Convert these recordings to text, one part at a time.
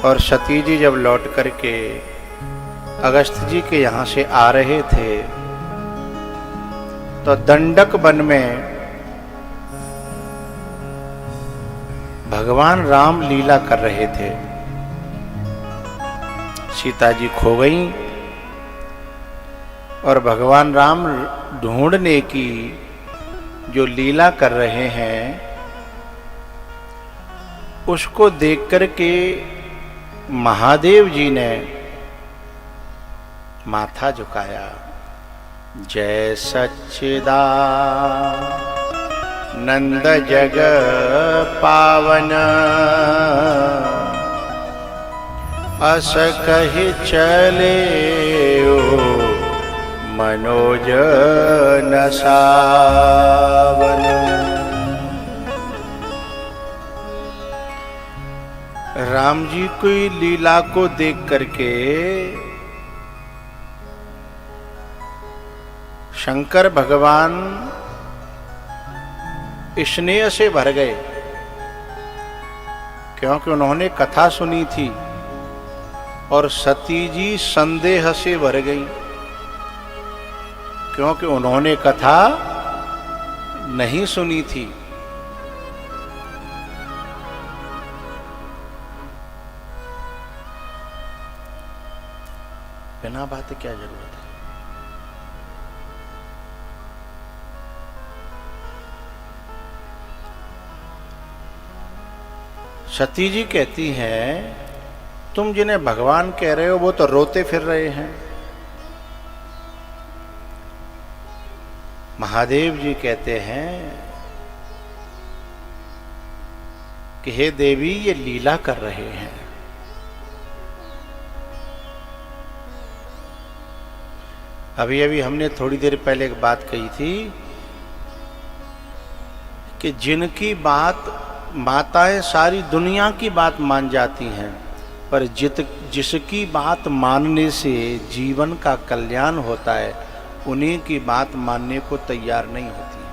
और सती जी जब लौट करके अगस्त्य जी के यहाँ से आ रहे थे तो दंडक वन में भगवान राम लीला कर रहे थे। सीता जी खो गईं और भगवान राम ढूंढने की जो लीला कर रहे हैं उसको देख करके महादेव जी ने माथा झुकाया। जय सच्चिदानंद जग पावन अस कहि चले मनोज न सावन। राम जी की लीला को देख करके शंकर भगवान स्नेह से भर गए, क्योंकि उन्होंने कथा सुनी थी, और सती जी संदेह से भर गई, क्योंकि उन्होंने कथा नहीं सुनी थी। बिना बात क्या जरूरत है। सती जी कहती हैं तुम जिन्हें भगवान कह रहे हो वो तो रोते फिर रहे हैं। महादेव जी कहते हैं कि हे देवी ये लीला कर रहे हैं। अभी अभी हमने थोड़ी देर पहले एक बात कही थी कि जिनकी बात माताएं सारी दुनिया की बात मान जाती हैं, पर जिसकी बात मानने से जीवन का कल्याण होता है उन्हीं की बात मानने को तैयार नहीं होती है।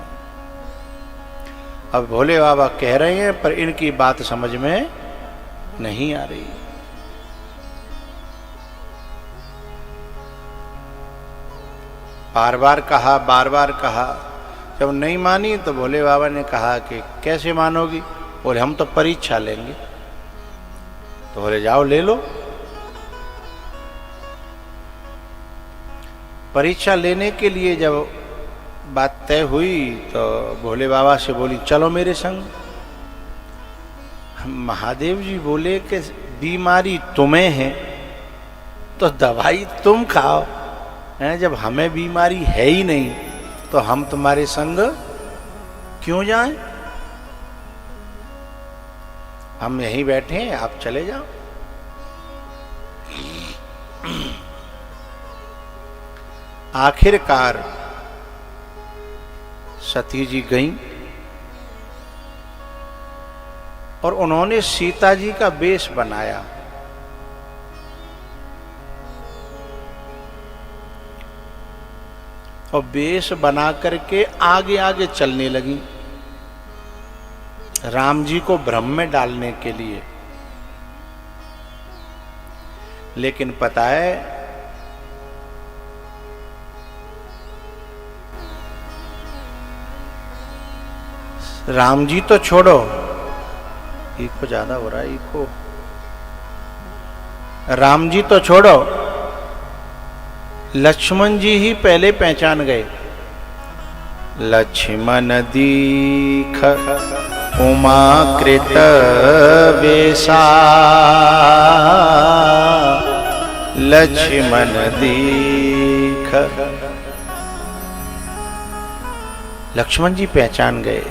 अब भोले बाबा कह रहे हैं पर इनकी बात समझ में नहीं आ रही। बार बार कहा, बार बार कहा, जब नहीं मानी तो भोले बाबा ने कहा कि कैसे मानोगी? बोले हम तो परीक्षा लेंगे। तो बोले जाओ ले लो। परीक्षा लेने के लिए जब बात तय हुई तो भोले बाबा से बोली चलो मेरे संग। महादेव जी बोले कि बीमारी तुम्हें है तो दवाई तुम खाओ, हैं? जब हमें बीमारी है ही नहीं तो हम तुम्हारे संग क्यों जाएं? हम यहीं बैठे हैं, आप चले जाओ। आखिरकार सती जी गईं और उन्होंने सीता जी का वेश बनाया। और वेश बना करके आगे आगे चलने लगी राम जी को भ्रम में डालने के लिए। लेकिन पता है राम जी तो छोड़ो, इको ज्यादा हो रहा है, इको। राम जी तो छोड़ो, लक्ष्मण जी ही पहले पहचान गए। लक्ष्मण दीख उमाकृत वेशा, लक्ष्मण दीख। लक्ष्मण जी पहचान गए।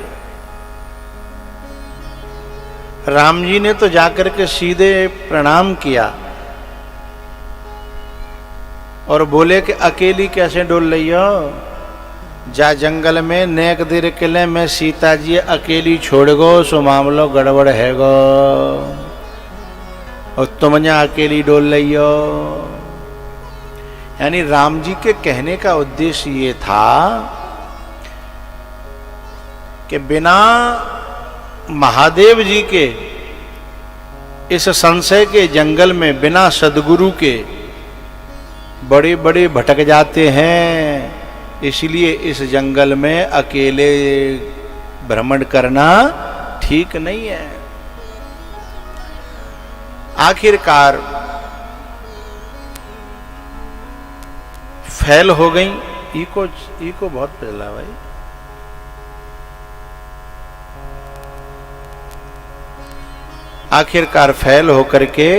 राम जी ने तो जाकर के सीधे प्रणाम किया और बोले कि अकेली कैसे डोल रही हो? जा जंगल में नेक दिर किले में सीता जी अकेली छोड़ गो, सो मामलो गड़बड़ है गो, और तुम यहाँ अकेली डोल रही हो। यानी राम जी के कहने का उद्देश्य ये था कि बिना महादेव जी के इस संशय के जंगल में बिना सद्गुरु के बड़े बड़े भटक जाते हैं। इसलिए इस जंगल में अकेले भ्रमण करना ठीक नहीं है। आखिरकार फैल हो गई। इको बहुत फैला भाई। आखिरकार फैल होकर के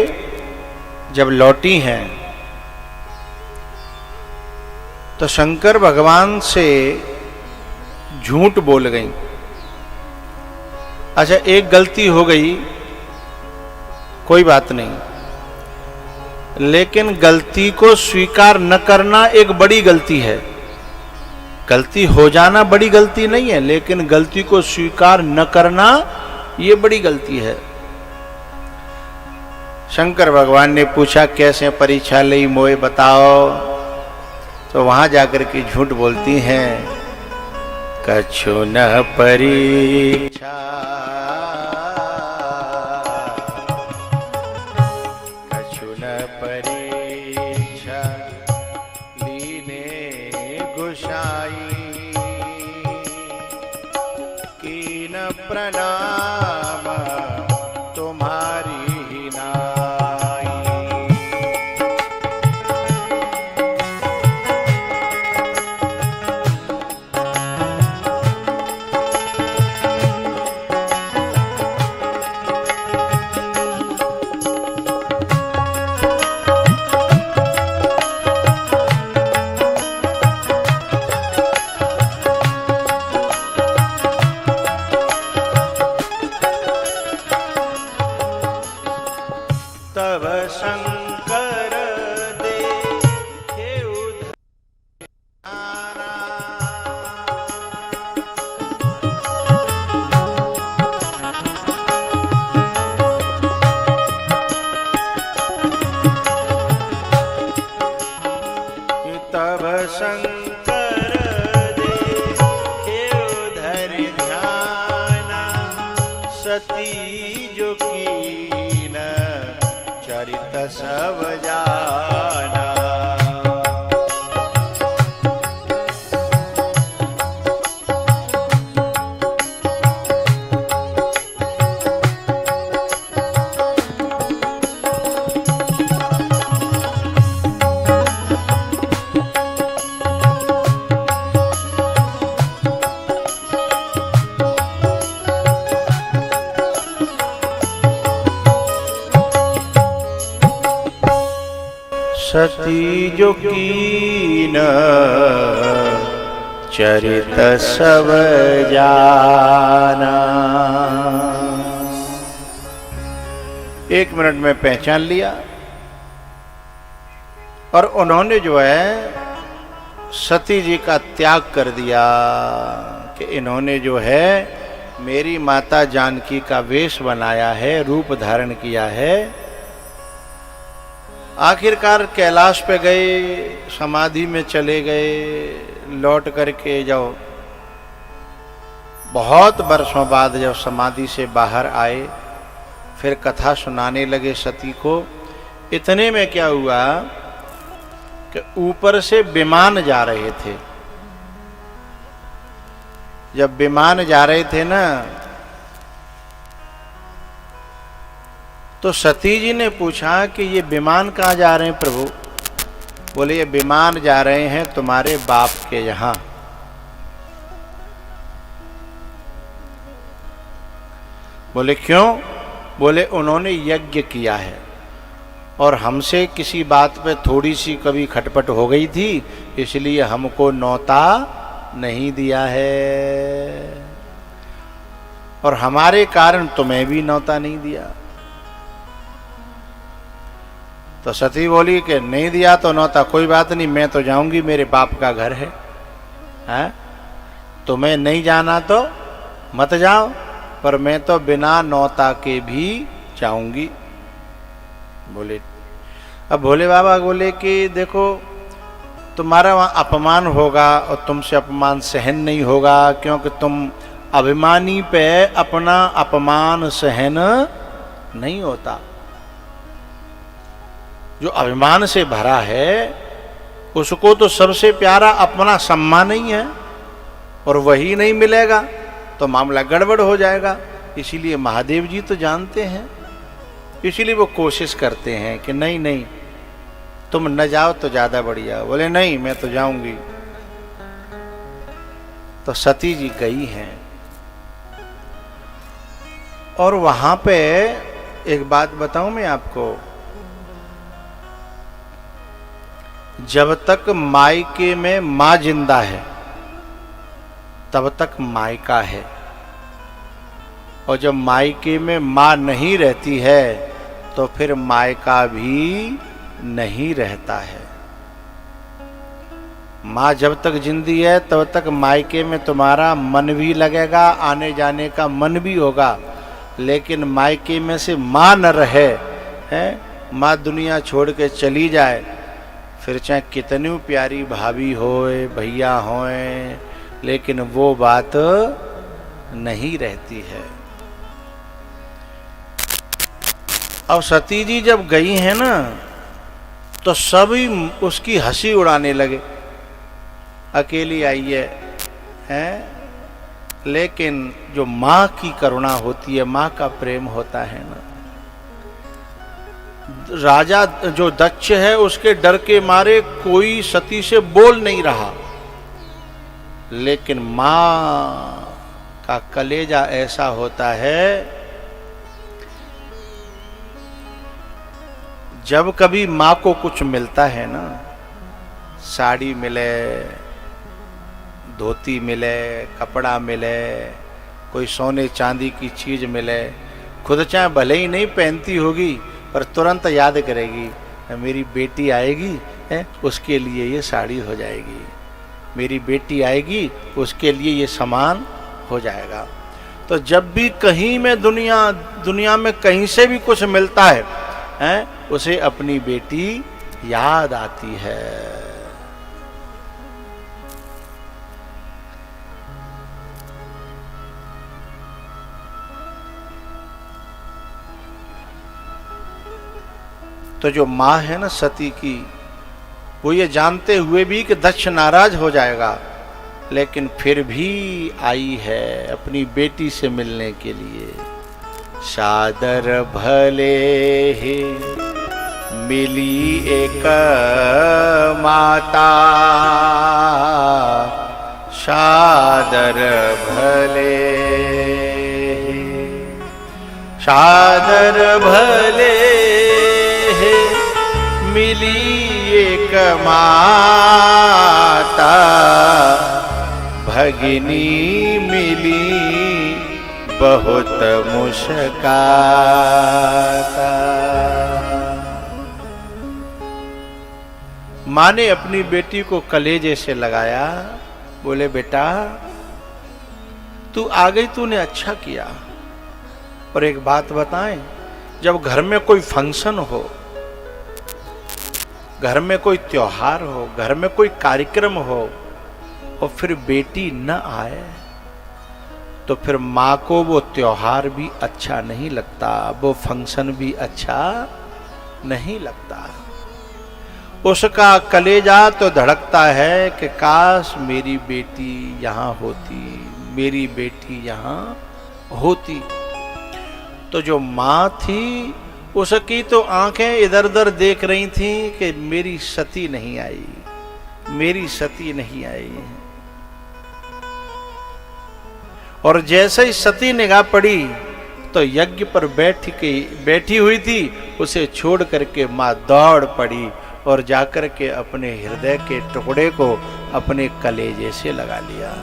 जब लौटी हैं तो शंकर भगवान से झूठ बोल गई। अच्छा, एक गलती हो गई, कोई बात नहीं, लेकिन गलती को स्वीकार न करना एक बड़ी गलती है। गलती हो जाना बड़ी गलती नहीं है, लेकिन गलती को स्वीकार न करना ये बड़ी गलती है। शंकर भगवान ने पूछा कैसे परीक्षा ली मोए बताओ, तो वहां जाकर के झूठ बोलती हैं, कछु न परीक्षा कछु न परीक्षा लीने गुसाई कीन प्रणाम तुम्हारी सती जो कीन चरित सब जाना। सती जो कीन चरित सब जाना। 1 मिनट में पहचान लिया। और उन्होंने जो है सती जी का त्याग कर दिया कि इन्होंने जो है मेरी माता जानकी का वेश बनाया है, रूप धारण किया है। आखिरकार कैलाश पे गए, समाधि में चले गए, लौट करके जब बहुत वर्षों बाद जब समाधि से बाहर आए, फिर कथा सुनाने लगे सती को। इतने में क्या हुआ कि ऊपर से विमान जा रहे थे। जब विमान जा रहे थे ना, तो सती जी ने पूछा कि ये विमान कहाँ जा रहे हैं प्रभु? बोले ये विमान जा रहे हैं तुम्हारे बाप के यहाँ। बोले क्यों? बोले उन्होंने यज्ञ किया है और हमसे किसी बात पे थोड़ी सी कभी खटपट हो गई थी, इसलिए हमको न्योता नहीं दिया है और हमारे कारण तुम्हें भी न्योता नहीं दिया। तो सती बोली कि नहीं दिया तो न्योता कोई बात नहीं, मैं तो जाऊंगी, मेरे बाप का घर है, हैं? तुम्हें नहीं जाना तो मत जाओ, पर मैं तो बिना न्योता के भी जाऊंगी। बोले अब भोले बाबा बोले कि देखो तुम्हारा वहाँ अपमान होगा और तुमसे अपमान सहन नहीं होगा, क्योंकि तुम अभिमानी पे अपना अपमान सहन नहीं होता। जो अभिमान से भरा है उसको तो सबसे प्यारा अपना सम्मान ही है, और वही नहीं मिलेगा तो मामला गड़बड़ हो जाएगा। इसीलिए महादेव जी तो जानते हैं, इसीलिए वो कोशिश करते हैं कि नहीं नहीं तुम न जाओ तो ज्यादा बढ़िया। बोले नहीं मैं तो जाऊंगी। तो सती जी गई हैं, और वहां पे एक बात बताऊं मैं आपको, जब तक मायके में मां जिंदा है तब तक मायका है, और जब मायके में मां नहीं रहती है तो फिर मायका भी नहीं रहता है। मां जब तक जिंदी है तब तक मायके में तुम्हारा मन भी लगेगा, आने जाने का मन भी होगा, लेकिन मायके में से मां न रहे हैं, मां दुनिया छोड़ के चली जाए, फिर चाहे कितनी प्यारी भाभी होए भैया होए, लेकिन वो बात नहीं रहती है। अब सती जी जब गई है ना तो सभी उसकी हंसी उड़ाने लगे, अकेली आई है, लेकिन जो माँ की करुणा होती है, माँ का प्रेम होता है ना, राजा जो दक्ष है उसके डर के मारे कोई सती से बोल नहीं रहा, लेकिन माँ का कलेजा ऐसा होता है, जब कभी माँ को कुछ मिलता है ना, साड़ी मिले, धोती मिले, कपड़ा मिले, कोई सोने चांदी की चीज मिले, खुद चाहे भले ही नहीं पहनती होगी पर तुरंत याद करेगी मेरी बेटी आएगी है, उसके लिए ये साड़ी हो जाएगी, मेरी बेटी आएगी उसके लिए ये सामान हो जाएगा। तो जब भी कहीं में दुनिया में कहीं से भी कुछ मिलता है, उसे अपनी बेटी याद आती है। तो जो माँ है ना सती की, वो ये जानते हुए भी कि दक्ष नाराज हो जाएगा, लेकिन फिर भी आई है अपनी बेटी से मिलने के लिए। सादर भले ही मिली एक माता, सादर भले, सादर भले मिली एक माता, भगिनी मिली बहुत मुस्काता। माँ ने अपनी बेटी को कलेजे से लगाया, बोले बेटा तू आ गई, तूने अच्छा किया। और एक बात बताएं, जब घर में कोई फंक्शन हो, घर में कोई त्योहार हो, घर में कोई कार्यक्रम हो और फिर बेटी न आए तो फिर माँ को वो त्योहार भी अच्छा नहीं लगता, वो फंक्शन भी अच्छा नहीं लगता। उसका कलेजा तो धड़कता है कि काश मेरी बेटी यहाँ होती, मेरी बेटी यहाँ होती। तो जो माँ थी उसकी तो आंखें इधर उधर देख रही थी कि मेरी सती नहीं आई, मेरी सती नहीं आई। और जैसे ही सती निगाह पड़ी तो यज्ञ पर बैठी हुई थी, उसे छोड़ करके माँ दौड़ पड़ी और जाकर के अपने हृदय के टुकड़े को अपने कलेजे से लगा लिया।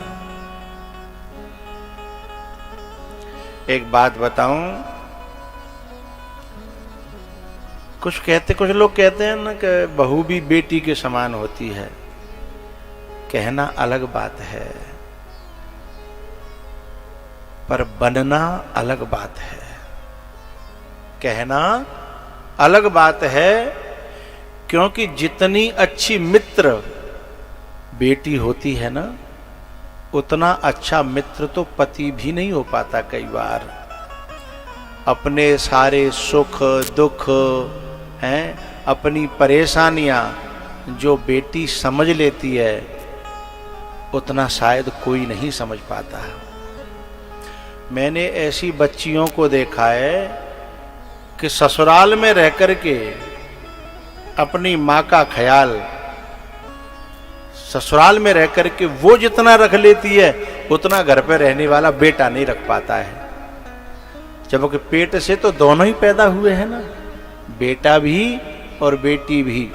एक बात बताऊं, कुछ लोग कहते हैं ना कि बहू भी बेटी के समान होती है। कहना अलग बात है, पर बनना अलग बात है। कहना अलग बात है, क्योंकि जितनी अच्छी मित्र बेटी होती है ना, उतना अच्छा मित्र तो पति भी नहीं हो पाता। कई बार अपने सारे सुख दुख हैं अपनी परेशानियां जो बेटी समझ लेती है उतना शायद कोई नहीं समझ पाता है। मैंने ऐसी बच्चियों को देखा है कि ससुराल में रह करके अपनी माँ का ख्याल ससुराल में रह करके वो जितना रख लेती है उतना घर पे रहने वाला बेटा नहीं रख पाता है। जबकि पेट से तो दोनों ही पैदा हुए हैं ना, बेटा भी और बेटी भी।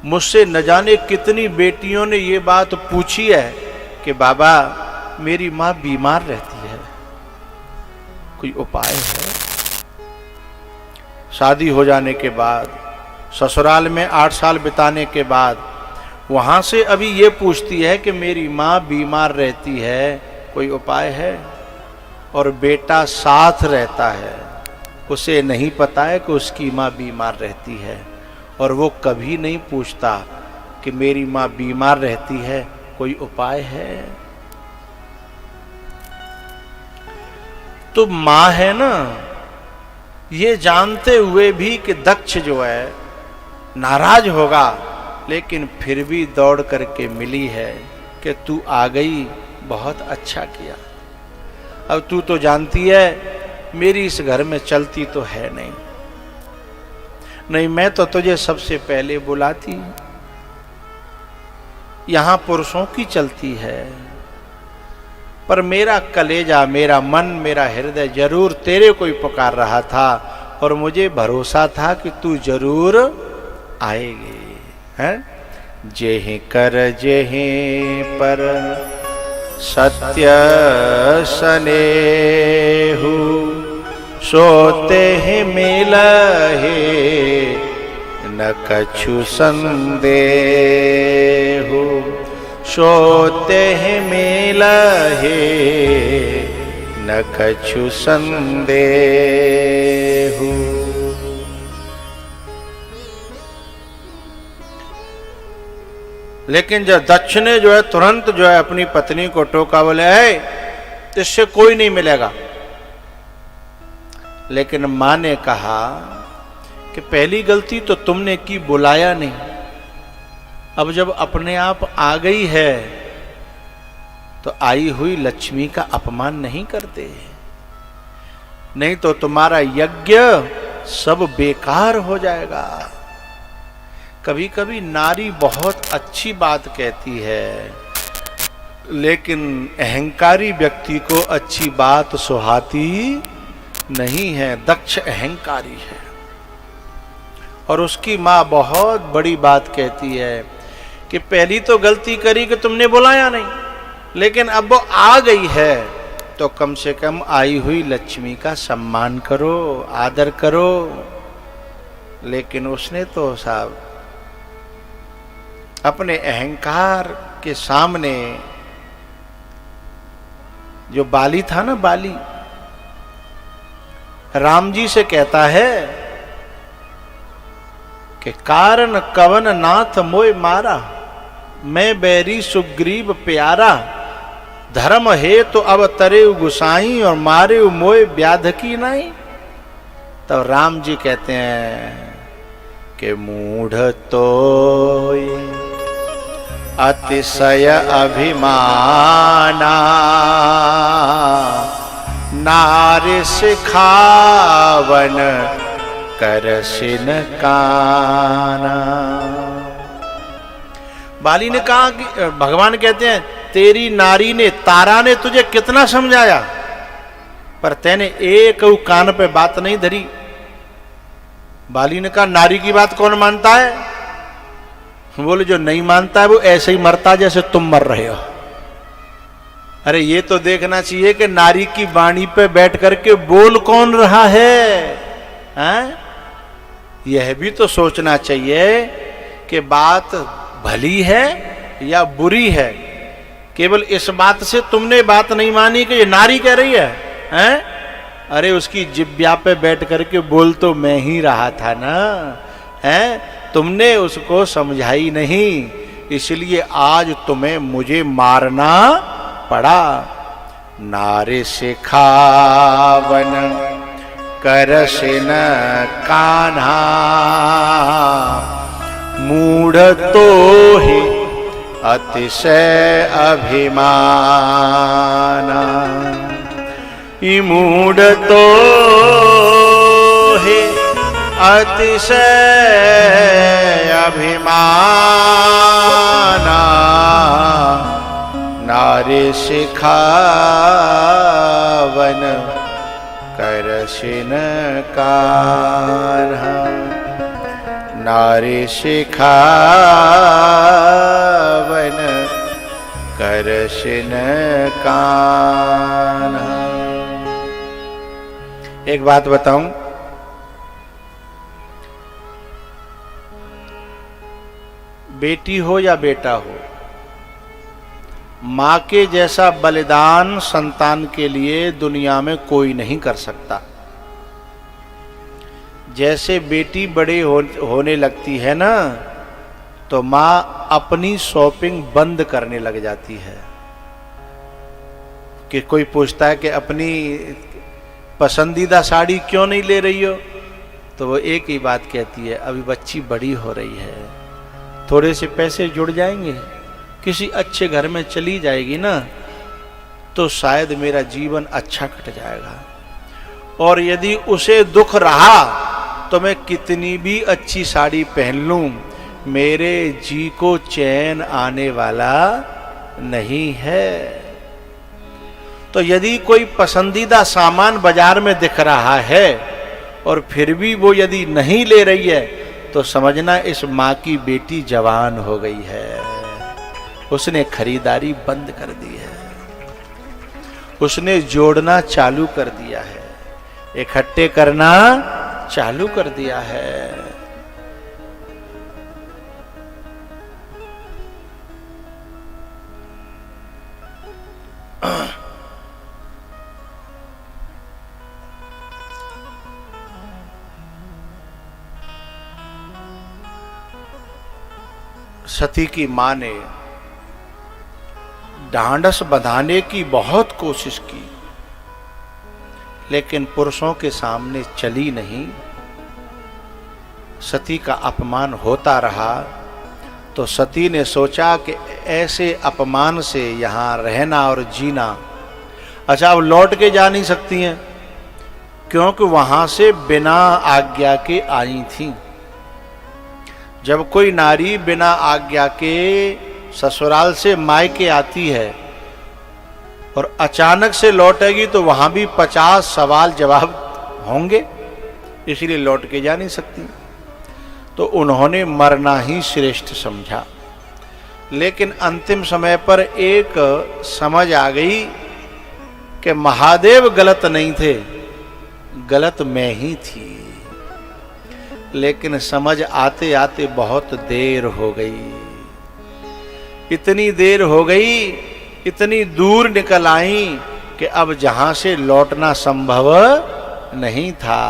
मुझसे न जाने कितनी बेटियों ने ये बात पूछी है कि बाबा मेरी माँ बीमार रहती है, कोई उपाय है? शादी हो जाने के बाद ससुराल में 8 साल बिताने के बाद वहां से अभी ये पूछती है कि मेरी माँ बीमार रहती है, कोई उपाय है? और बेटा साथ रहता है, उसे नहीं पता है कि उसकी माँ बीमार रहती है, और वो कभी नहीं पूछता कि मेरी माँ बीमार रहती है, कोई उपाय है? तो माँ है ना, ये जानते हुए भी कि दक्ष जो है नाराज होगा, लेकिन फिर भी दौड़ करके मिली है कि तू आ गई, बहुत अच्छा किया। अब तू तो जानती है मेरी इस घर में चलती तो है नहीं, मैं तो तुझे सबसे पहले बुलाती, यहां पुरुषों की चलती है, पर मेरा कलेजा, मेरा मन, मेरा हृदय जरूर तेरे को ही पुकार रहा था, और मुझे भरोसा था कि तू जरूर आएगी। हैं? जेहि कर जेहि पर सत्य सनेहु, सोते ही मिलहि न कछु संदेहु, सोते ही मिलहि न कछु संदेहु। लेकिन जब दक्ष ने जो है तुरंत जो है अपनी पत्नी को टोका, बोले है इससे कोई नहीं मिलेगा। लेकिन मां ने कहा कि पहली गलती तो तुमने की, बुलाया नहीं। अब जब अपने आप आ गई है तो आई हुई लक्ष्मी का अपमान नहीं करते, नहीं तो तुम्हारा यज्ञ सब बेकार हो जाएगा। कभी कभी नारी बहुत अच्छी बात कहती है, लेकिन अहंकारी व्यक्ति को अच्छी बात सुहाती नहीं है। दक्ष अहंकारी है, और उसकी माँ बहुत बड़ी बात कहती है कि पहली तो गलती करी कि तुमने बुलाया नहीं, लेकिन अब वो आ गई है तो कम से कम आई हुई लक्ष्मी का सम्मान करो, आदर करो। लेकिन उसने तो साहब अपने अहंकार के सामने, जो बाली था ना, बाली राम जी से कहता है कि कारण कवन नाथ मोय मारा, मैं बैरी सुग्रीव प्यारा, धर्म है तो अब तरे गुसाई और मारे मोय व्याध की नहीं। तो राम जी कहते हैं कि मूढ़ तो अतिशय अभिमाना, नारी सिखावन करसिन काना। बाली ने कहा कि भगवान कहते हैं तेरी नारी ने, तारा ने तुझे कितना समझाया, पर तैने एक कान पे बात नहीं धरी। बाली ने कहा नारी की बात कौन मानता है? बोले जो नहीं मानता है वो ऐसे ही मरता जैसे तुम मर रहे हो। अरे ये तो देखना चाहिए कि नारी की वाणी पे बैठ करके बोल कौन रहा है, हैं? यह भी तो सोचना चाहिए कि बात भली है या बुरी है। केवल इस बात से तुमने बात नहीं मानी कि ये नारी कह रही है, हैं? अरे उसकी जिब्या पे बैठ करके बोल तो मैं ही रहा था ना, हैं? तुमने उसको समझाई नहीं, इसलिए आज तुम्हें मुझे मारना पड़ा। नारे सिखावन करसिन कान्हा, मूढ़ तो ही अतिशय अभिमाना, मूढ़ तो ही अतिशय अभिमाना, नारी शिखावन करशिन कान्हा, नारी शिखावन करशिन कान्हा। एक बात बताऊं, बेटी हो या बेटा हो, मां के जैसा बलिदान संतान के लिए दुनिया में कोई नहीं कर सकता। जैसे बेटी बड़े होने लगती है ना, तो मां अपनी शॉपिंग बंद करने लग जाती है। कि कोई पूछता है कि अपनी पसंदीदा साड़ी क्यों नहीं ले रही हो, तो वो एक ही बात कहती है, अभी बच्ची बड़ी हो रही है, थोड़े से पैसे जुड़ जाएंगे, किसी अच्छे घर में चली जाएगी ना, तो शायद मेरा जीवन अच्छा कट जाएगा। और यदि उसे दुख रहा तो मैं कितनी भी अच्छी साड़ी पहन लूं, मेरे जी को चैन आने वाला नहीं है। तो यदि कोई पसंदीदा सामान बाजार में दिख रहा है और फिर भी वो यदि नहीं ले रही है, तो समझना इस माँ की बेटी जवान हो गई है, उसने खरीदारी बंद कर दी है, उसने जोड़ना चालू कर दिया है, इकट्ठे करना चालू कर दिया है। सती की मां ने ढांढस बंधाने की बहुत कोशिश की, लेकिन पुरुषों के सामने चली नहीं। सती का अपमान होता रहा, तो सती ने सोचा कि ऐसे अपमान से यहां रहना और जीना, अच्छा अब लौट के जा नहीं सकती हैं, क्योंकि वहां से बिना आज्ञा के आई थी। जब कोई नारी बिना आज्ञा के ससुराल से मायके आती है और अचानक से लौटेगी, तो वहां भी 50 सवाल जवाब होंगे, इसलिए लौट के जा नहीं सकती। तो उन्होंने मरना ही श्रेष्ठ समझा। लेकिन अंतिम समय पर एक समझ आ गई कि महादेव गलत नहीं थे, गलत मैं ही थी। लेकिन समझ आते आते बहुत देर हो गई, इतनी देर हो गई, इतनी दूर निकल आई कि अब जहां से लौटना संभव नहीं था।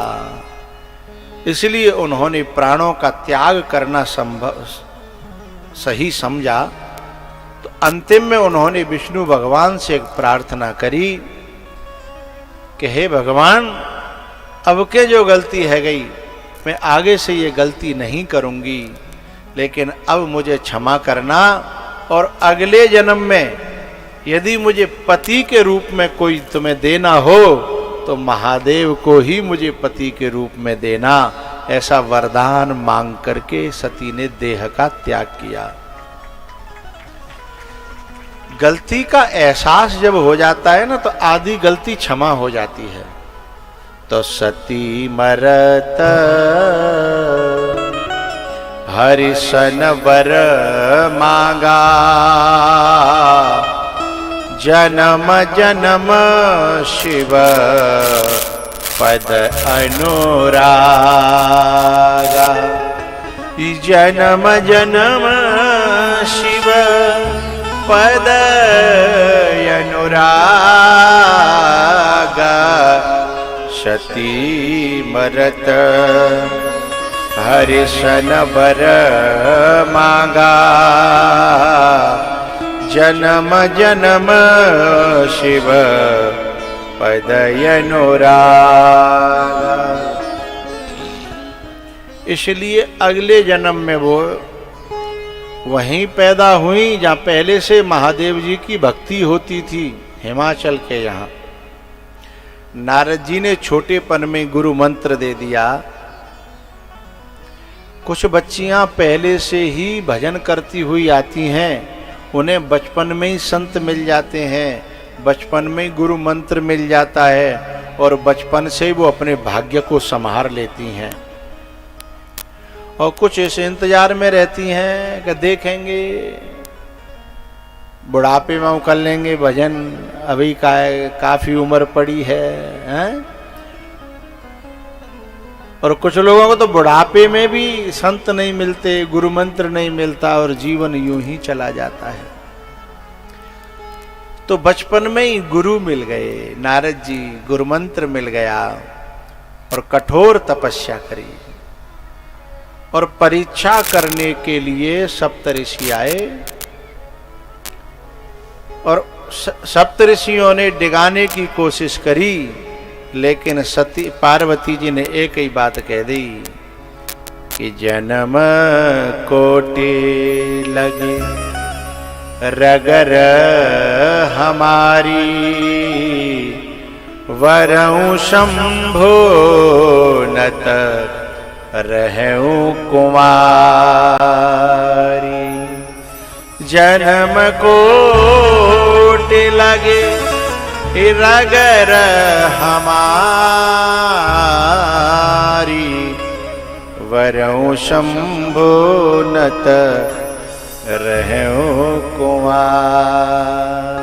इसलिए उन्होंने प्राणों का त्याग करना संभव सही समझा। तो अंतिम में उन्होंने विष्णु भगवान से एक प्रार्थना करी कि हे भगवान, अब के जो गलती है गई, मैं आगे से ये गलती नहीं करूंगी, लेकिन अब मुझे क्षमा करना, और अगले जन्म में यदि मुझे पति के रूप में कोई तुम्हें देना हो, तो महादेव को ही मुझे पति के रूप में देना। ऐसा वरदान मांग करके सती ने देह का त्याग किया। गलती का एहसास जब हो जाता है ना, तो आधी गलती क्षमा हो जाती है। तो सती मरत हरिशन वर मांगा, जन्म जन्म शिव पद अनुरागा, जन्म जन्म शिव पद अनुरागा, सती मरत हरिशन वर मांगा, जन्म जन्म शिव पद अनुरागा। इसलिए अगले जन्म में वो वहीं पैदा हुई जहां पहले से महादेव जी की भक्ति होती थी, हिमाचल के यहाँ। नारद जी ने छोटेपन में गुरु मंत्र दे दिया। कुछ बच्चियां पहले से ही भजन करती हुई आती हैं, उन्हें बचपन में ही संत मिल जाते हैं, बचपन में गुरु मंत्र मिल जाता है और बचपन से वो अपने भाग्य को संभार लेती हैं। और कुछ ऐसे इंतजार में रहती हैं कि देखेंगे बुढ़ापे में कर लेंगे भजन, अभी काफी उम्र पड़ी है, हैं? और कुछ लोगों को तो बुढ़ापे में भी संत नहीं मिलते, गुरु मंत्र नहीं मिलता और जीवन यूं ही चला जाता है। तो बचपन में ही गुरु मिल गए, नारद जी गुरु मंत्र मिल गया और कठोर तपस्या करी। और परीक्षा करने के लिए सप्तऋषि आए और सप्तऋषियों ने डिगाने की कोशिश करी, लेकिन सती पार्वती जी ने एक ही बात कह दी कि जन्म कोटि लगे रगर हमारी, वरऊ शंभो नत रहूं कुमारी। जन्म कोटि लगे रगर हमारी, वरऊ शंभो नत रहूं कुमारी।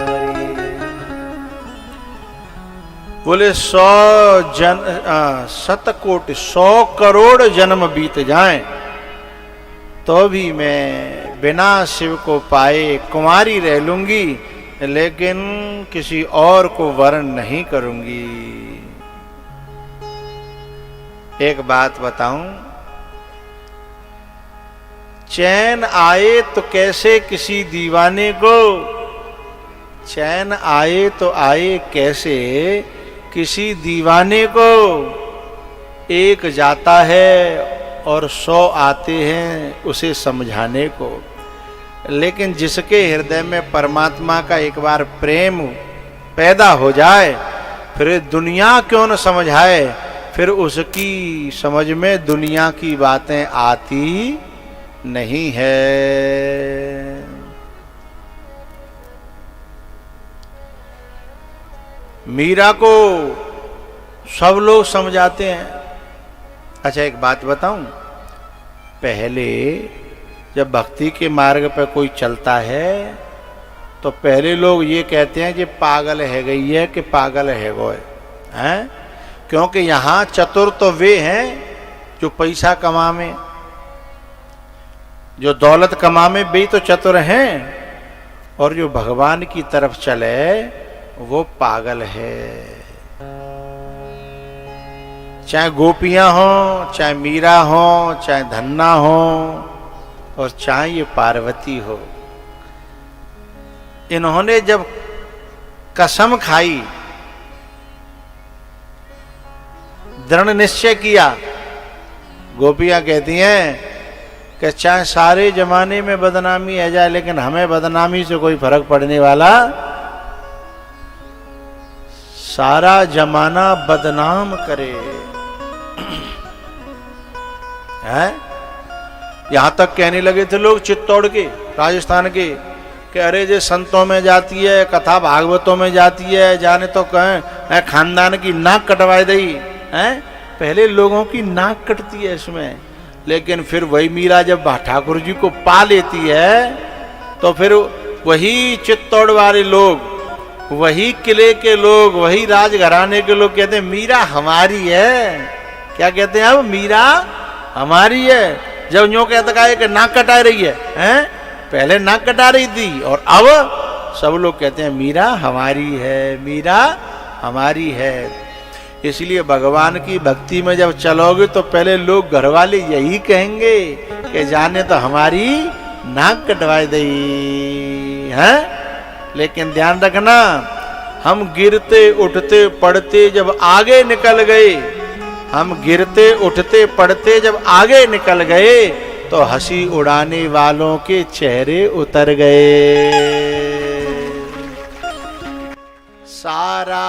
बोले 100 कोटि 100 करोड़ जन्म बीत जाएं तो भी मैं बिना शिव को पाए कुमारी रह लूंगी, लेकिन किसी और को वरण नहीं करूंगी। एक बात बताऊं, चैन आए तो कैसे किसी दीवाने को, चैन आए तो आए कैसे किसी दीवाने को, एक जाता है और 100 आते हैं उसे समझाने को। लेकिन जिसके हृदय में परमात्मा का एक बार प्रेम पैदा हो जाए, फिर दुनिया क्यों न समझाए, फिर उसकी समझ में दुनिया की बातें आती नहीं है। मीरा को सब लोग समझाते हैं। अच्छा एक बात बताऊं, पहले जब भक्ति के मार्ग पर कोई चलता है तो पहले लोग ये कहते हैं कि पागल है गई है कि पागल है गो है, क्योंकि यहाँ चतुर तो वे हैं जो पैसा कमा में, जो दौलत कमा में वे तो चतुर हैं, और जो भगवान की तरफ चले वो पागल है। चाहे गोपियां हो, चाहे मीरा हो, चाहे धन्ना हो, और चाहे ये पार्वती हो, इन्होंने जब कसम खाई, दृढ़ निश्चय किया, गोपियां कहती हैं कि चाहे सारे जमाने में बदनामी आ जाए लेकिन हमें बदनामी से कोई फर्क पड़ने वाला, सारा जमाना बदनाम करे है। यहां तक कहने लगे थे लोग चित्तौड़ के, राजस्थान के, कि अरे जे संतों में जाती है, कथा भागवतों में जाती है, जाने तो कहें खानदान की नाक कटवाई दी है। पहले लोगों की नाक कटती है इसमें, लेकिन फिर वही मीरा जब ठाकुर जी को पा लेती है तो फिर वही चित्तौड़ वाले लोग, वही किले के लोग, वही राजघराने के लोग कहते हैं मीरा हमारी है। क्या कहते हैं अब? मीरा हमारी है। जब यूं कहता है कि नाक कटा रही है, हैं? पहले नाक कटा रही थी और अब सब लोग कहते हैं मीरा हमारी है, मीरा हमारी है। इसलिए भगवान की भक्ति में जब चलोगे तो पहले लोग घर वाले यही कहेंगे कि जाने तो हमारी नाक कटवाई दी है। लेकिन ध्यान रखना, हम गिरते उठते पड़ते जब आगे निकल गए, हम गिरते उठते पड़ते जब आगे निकल गए तो हंसी उड़ाने वालों के चेहरे उतर गए। सारा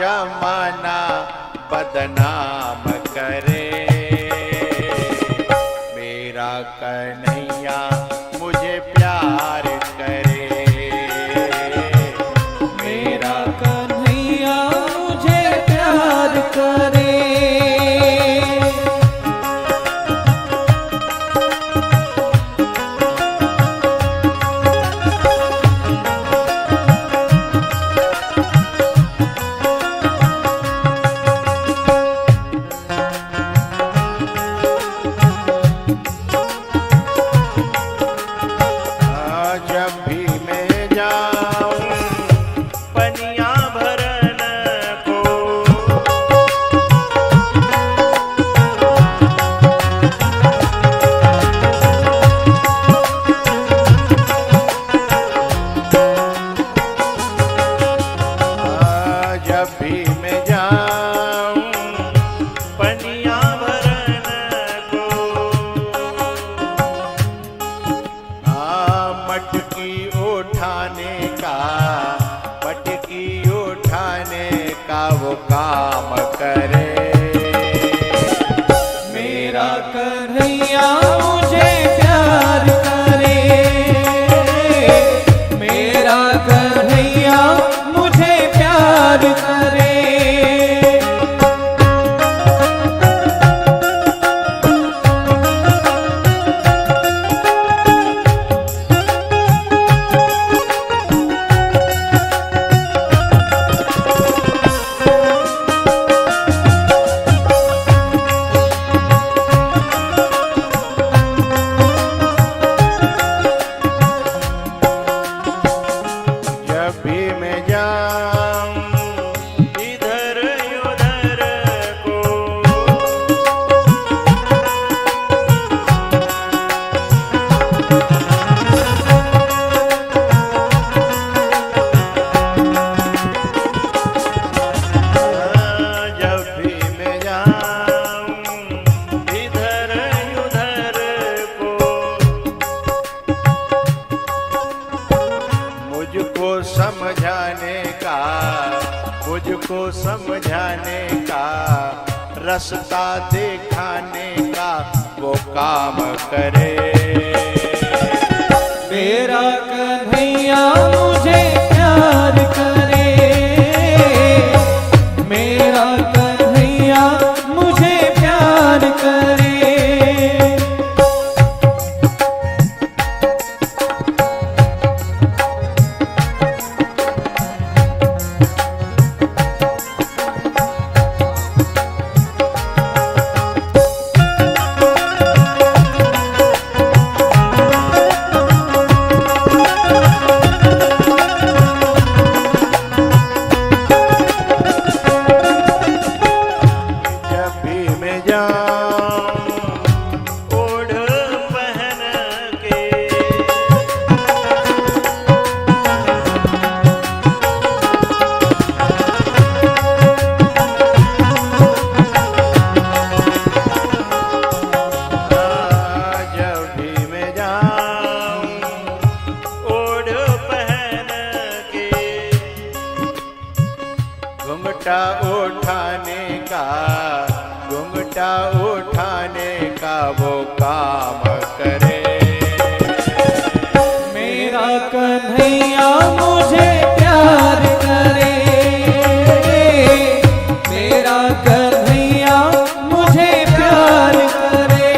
जमाना बदनाम करे, मेरा कन्हैया मुझे प्यार करे, मेरा कन्हैया मुझे प्यार करे। वो काम करे, मेरा कन्हैया मुझे प्यार करे, मेरा कन्हैया मुझे प्यार करे। मुझको समझाने का, रास्ता दिखाने का वो काम करे, मेरा कन्हैया मुझे प्यार करे, मेरा कन्हैया मुझे प्यार करे। घूंघटा उठाने का वो काम करे, मेरा कन्हैया मुझे प्यार करे, मेरा कन्हैया मुझे प्यार करे।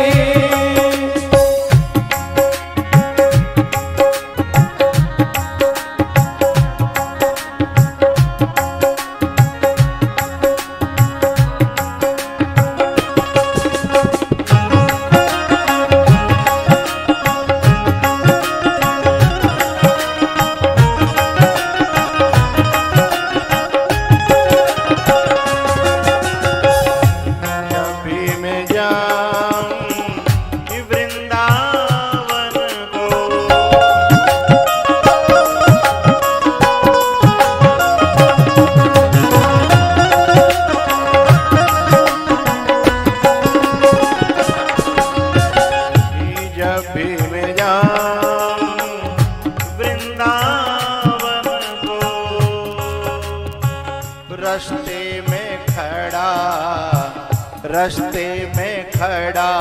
रास्ते में खड़ा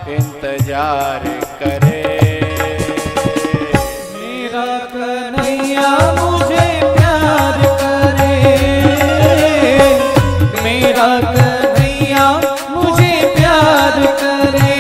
इंतजार करे। मेरा कन्हैया मुझे प्यार करे, मेरा कन्हैया मुझे प्यार करे।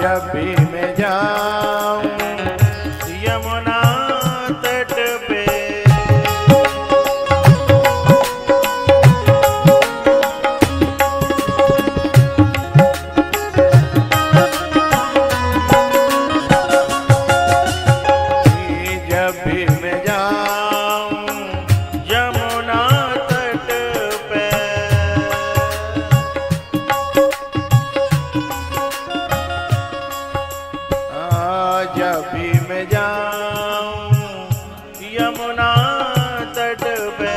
जब भी मैं जाऊं यमुना तट पे, जब भी मैं जाऊं यमुना तट पे, जब भी मैं जाऊं यमुना तट पे,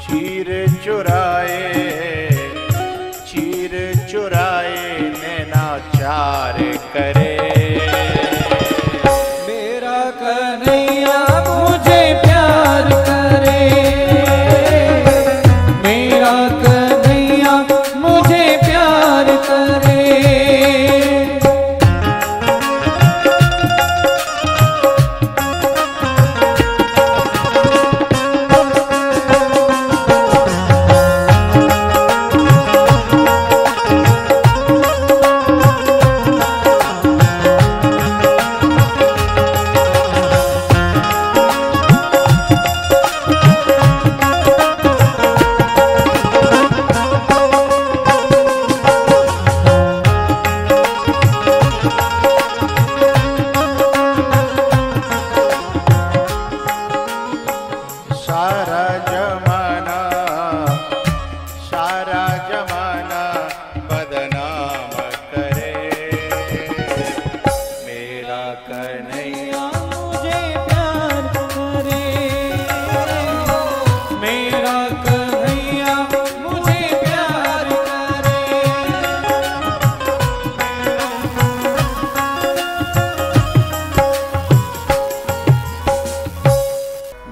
चीर चुराए नैनाचार करे। मेरा कन्हैया मुझे प्यार करे, मेरा कन्हैया मुझे प्यार करे। सारा जमाना बदनाम करे। मेरा कन्हैया मुझे प्यार करे, मेरा कन्हैया मुझे प्यार करे।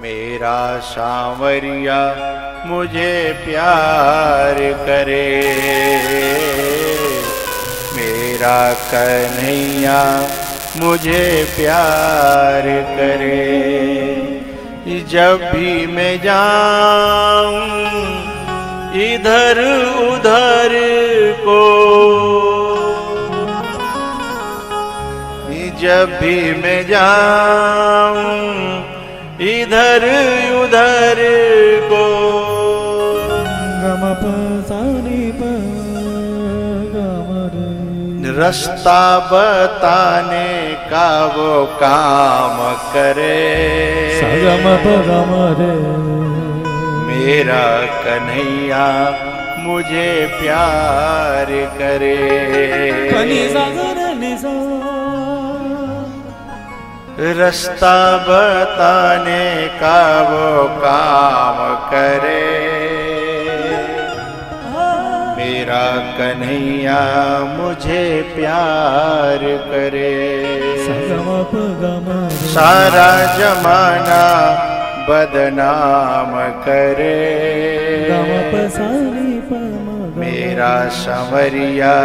मेरा सांवरिया मुझे प्यार करे। मेरा कन्हैया मुझे प्यार करे। जब भी मैं जाऊं इधर उधर को, जब भी मैं जाऊं इधर उधर को, रास्ता बताने का वो काम करे। मेरा कन्हैया मुझे प्यार करे। रास्ता बताने का वो काम करे। मेरा कन्हैया मुझे प्यार करे। सारा जमाना बदनाम करे। मेरा संवरिया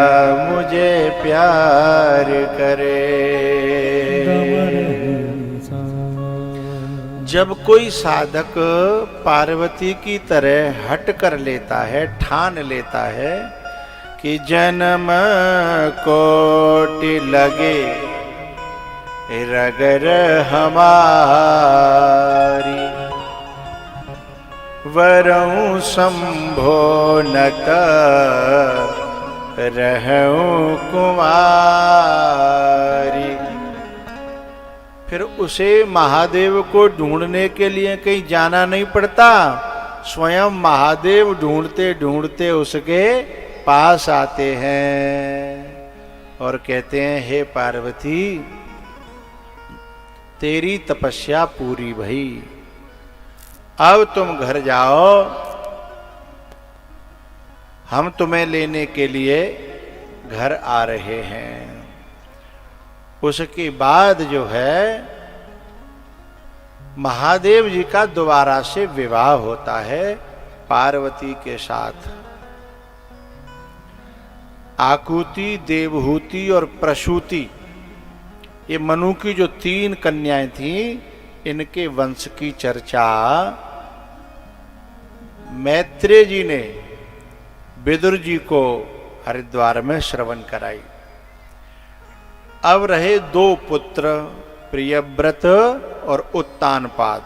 मुझे प्यार करे। जब कोई साधक पार्वती की तरह हट कर लेता है, ठान लेता है कि जन्म कोटि लगे रगर हमारी, वरऊं संभो नत रहूं कुमारी। फिर उसे महादेव को ढूंढने के लिए कहीं जाना नहीं पड़ता, स्वयं महादेव ढूंढते ढूंढते उसके पास आते हैं और कहते हैं, हे पार्वती, तेरी तपस्या पूरी भई, अब तुम घर जाओ, हम तुम्हें लेने के लिए घर आ रहे हैं। उसके बाद जो है महादेव जी का दोबारा से विवाह होता है पार्वती के साथ। आकुति, देवहूति और प्रसूति, ये मनु की जो 3 कन्याएं थीं, इनके वंश की चर्चा मैत्रेय जी ने विदुर जी को हरिद्वार में श्रवण कराई। अब रहे 2 पुत्र, प्रियव्रत और उत्तानपाद।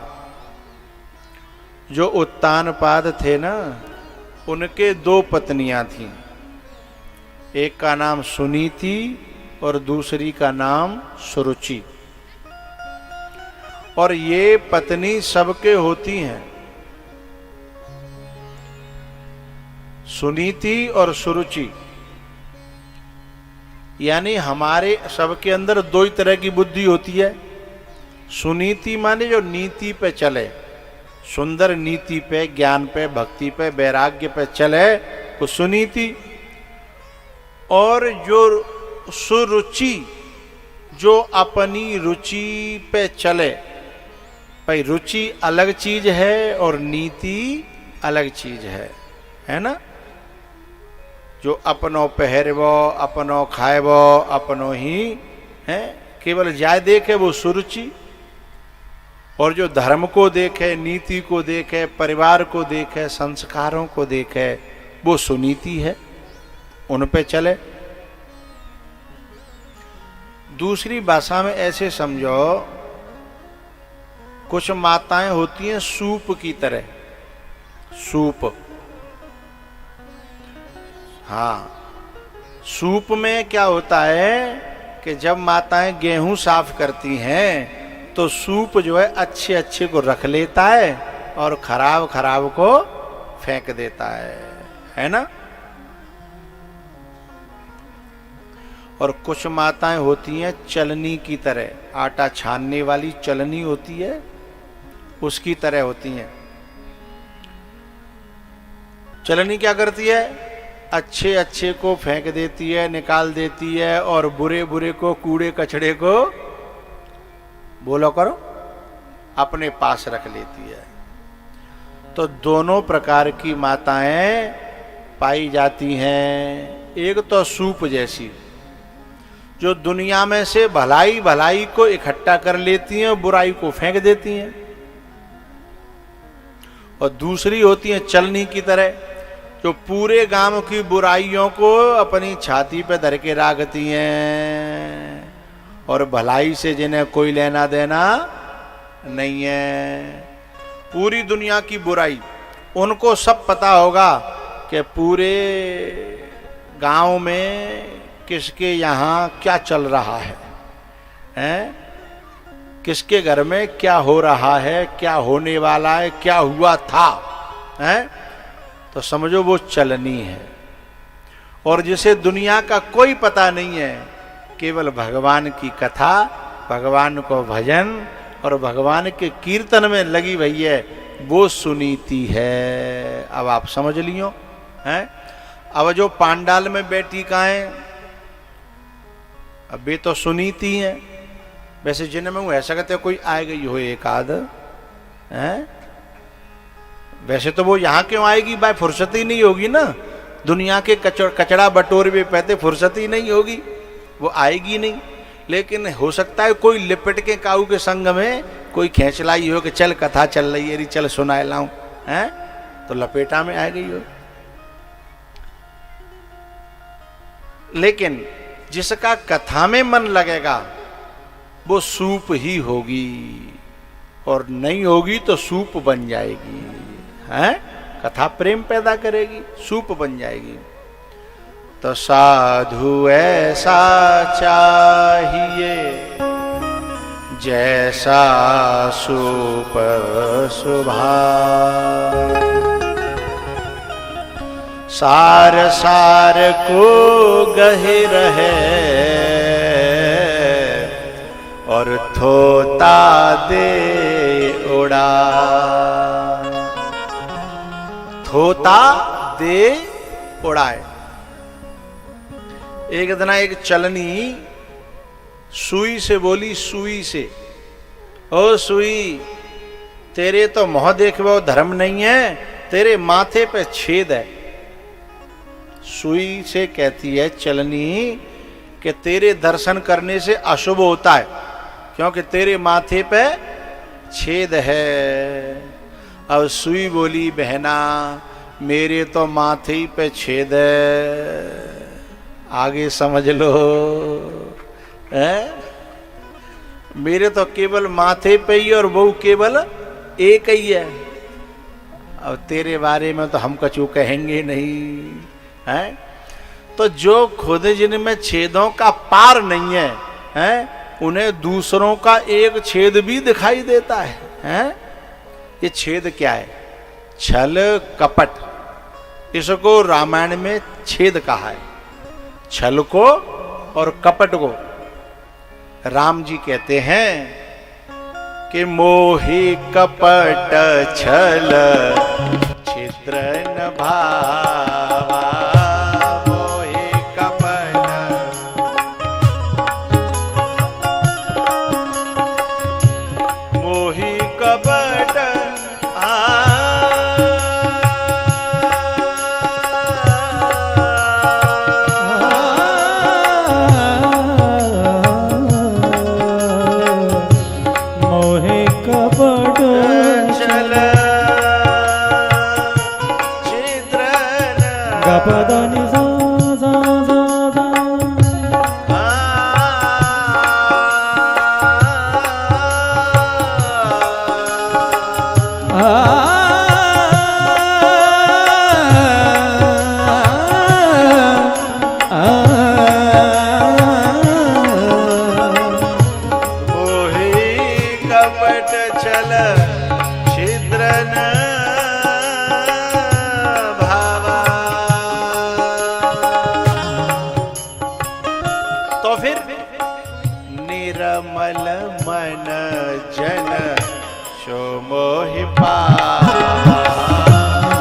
जो उत्तानपाद थे ना, उनके 2 पत्नियां थीं, एक का नाम सुनीति और दूसरी का नाम सुरुचि। और ये पत्नी सबके होती हैं, सुनीति और सुरुचि। यानी हमारे सबके अंदर 2 ही तरह की बुद्धि होती है। सुनीति माने जो नीति पे चले, सुंदर नीति पे, ज्ञान पे, भक्ति पे, वैराग्य पे चले, वो सुनीति। और जो सुरुचि, जो अपनी रुचि पे चले। भाई रुचि अलग चीज है और नीति अलग चीज है ना। जो अपनो पहरवो, अपनो खाएवो, अपनो ही है, केवल जाय देखे वो सुरुचि। और जो धर्म को देखे, नीति को देखे, परिवार को देखे, संस्कारों को देखे, वो सुनीति है, उन पे चले। दूसरी भाषा में ऐसे समझो, कुछ माताएं होती हैं सूप की तरह, सूप। हाँ, सूप में क्या होता है कि जब माताएं गेहूं साफ करती हैं तो सूप जो है अच्छे अच्छे को रख लेता है और खराब खराब को फेंक देता है ना। और कुछ माताएं होती हैं चलनी की तरह, आटा छानने वाली चलनी होती है, उसकी तरह होती हैं। चलनी क्या करती है? अच्छे अच्छे को फेंक देती है, निकाल देती है, और बुरे बुरे को, कूड़े कचड़े को, बोलो करो, अपने पास रख लेती है। तो दोनों प्रकार की माताएं पाई जाती हैं। एक तो सूप जैसी, जो दुनिया में से भलाई भलाई को इकट्ठा कर लेती हैं, बुराई को फेंक देती हैं। और दूसरी होती है चलनी की तरह, जो पूरे गांव की बुराइयों को अपनी छाती पे धर के रखती हैं और भलाई से जिन्हें कोई लेना देना नहीं है। पूरी दुनिया की बुराई उनको सब पता होगा कि पूरे गांव में किसके यहाँ क्या चल रहा है, हैं? किसके घर में क्या हो रहा है, क्या होने वाला है, क्या हुआ था, हैं? तो समझो वो चलनी है। और जिसे दुनिया का कोई पता नहीं है, केवल भगवान की कथा, भगवान को भजन और भगवान के कीर्तन में लगी हुई है, वो सुनीति है। अब आप समझ लियो, हैं? अब जो पांडाल में बैठी काएं, अब वे तो सुनीति है। वैसे जिनमें वो ऐसा कहते कोई आए गई हो एक आध, हैं? वैसे तो वो यहाँ क्यों आएगी भाई, फुर्सत ही नहीं होगी ना। दुनिया के कचड़ा बटोर भी पहते फुर्सत ही नहीं होगी, वो आएगी नहीं। लेकिन हो सकता है कोई लिपट के काऊ के संग में कोई खींच लाई हो कि चल कथा चल रही है, चल सुनाए लाऊं, हैं? तो लपेटा में आ गई हो। लेकिन जिसका कथा में मन लगेगा वो सूप ही होगी, और नहीं होगी तो सूप बन जाएगी, हैं? कथा प्रेम पैदा करेगी, सूप बन जाएगी। तो साधु ऐसा चाहिए जैसा सूप सुभा सार सार को गहिर है और थोता दे उड़ा। थोता दे उड़ाए। एक दिन एक चलनी सुई से बोली, सुई से, ओ सुई तेरे तो मुंह देखो धर्म नहीं है, तेरे माथे पे छेद है। सुई से कहती है चलनी कि तेरे दर्शन करने से अशुभ होता है क्योंकि तेरे माथे पे छेद है। अब सुई बोली बहना मेरे तो माथे ही पे छेद है, आगे समझ लो है? मेरे तो केवल माथे पे ही और वो केवल एक ही है। अब तेरे बारे में तो हम कछु कहेंगे नहीं है। तो जो खुद जिनमें छेदों का पार नहीं है, हैं? उन्हें दूसरों का एक छेद भी दिखाई देता है, हैं? ये छेद क्या है? छल कपट। इसको रामायण में छेद कहा है, छल को और कपट को। राम जी कहते हैं कि मोहि कपट छल छिद्र न भावा। मोहि कपट मोहि कपट निर्मल मन जन शो मोहि पावा।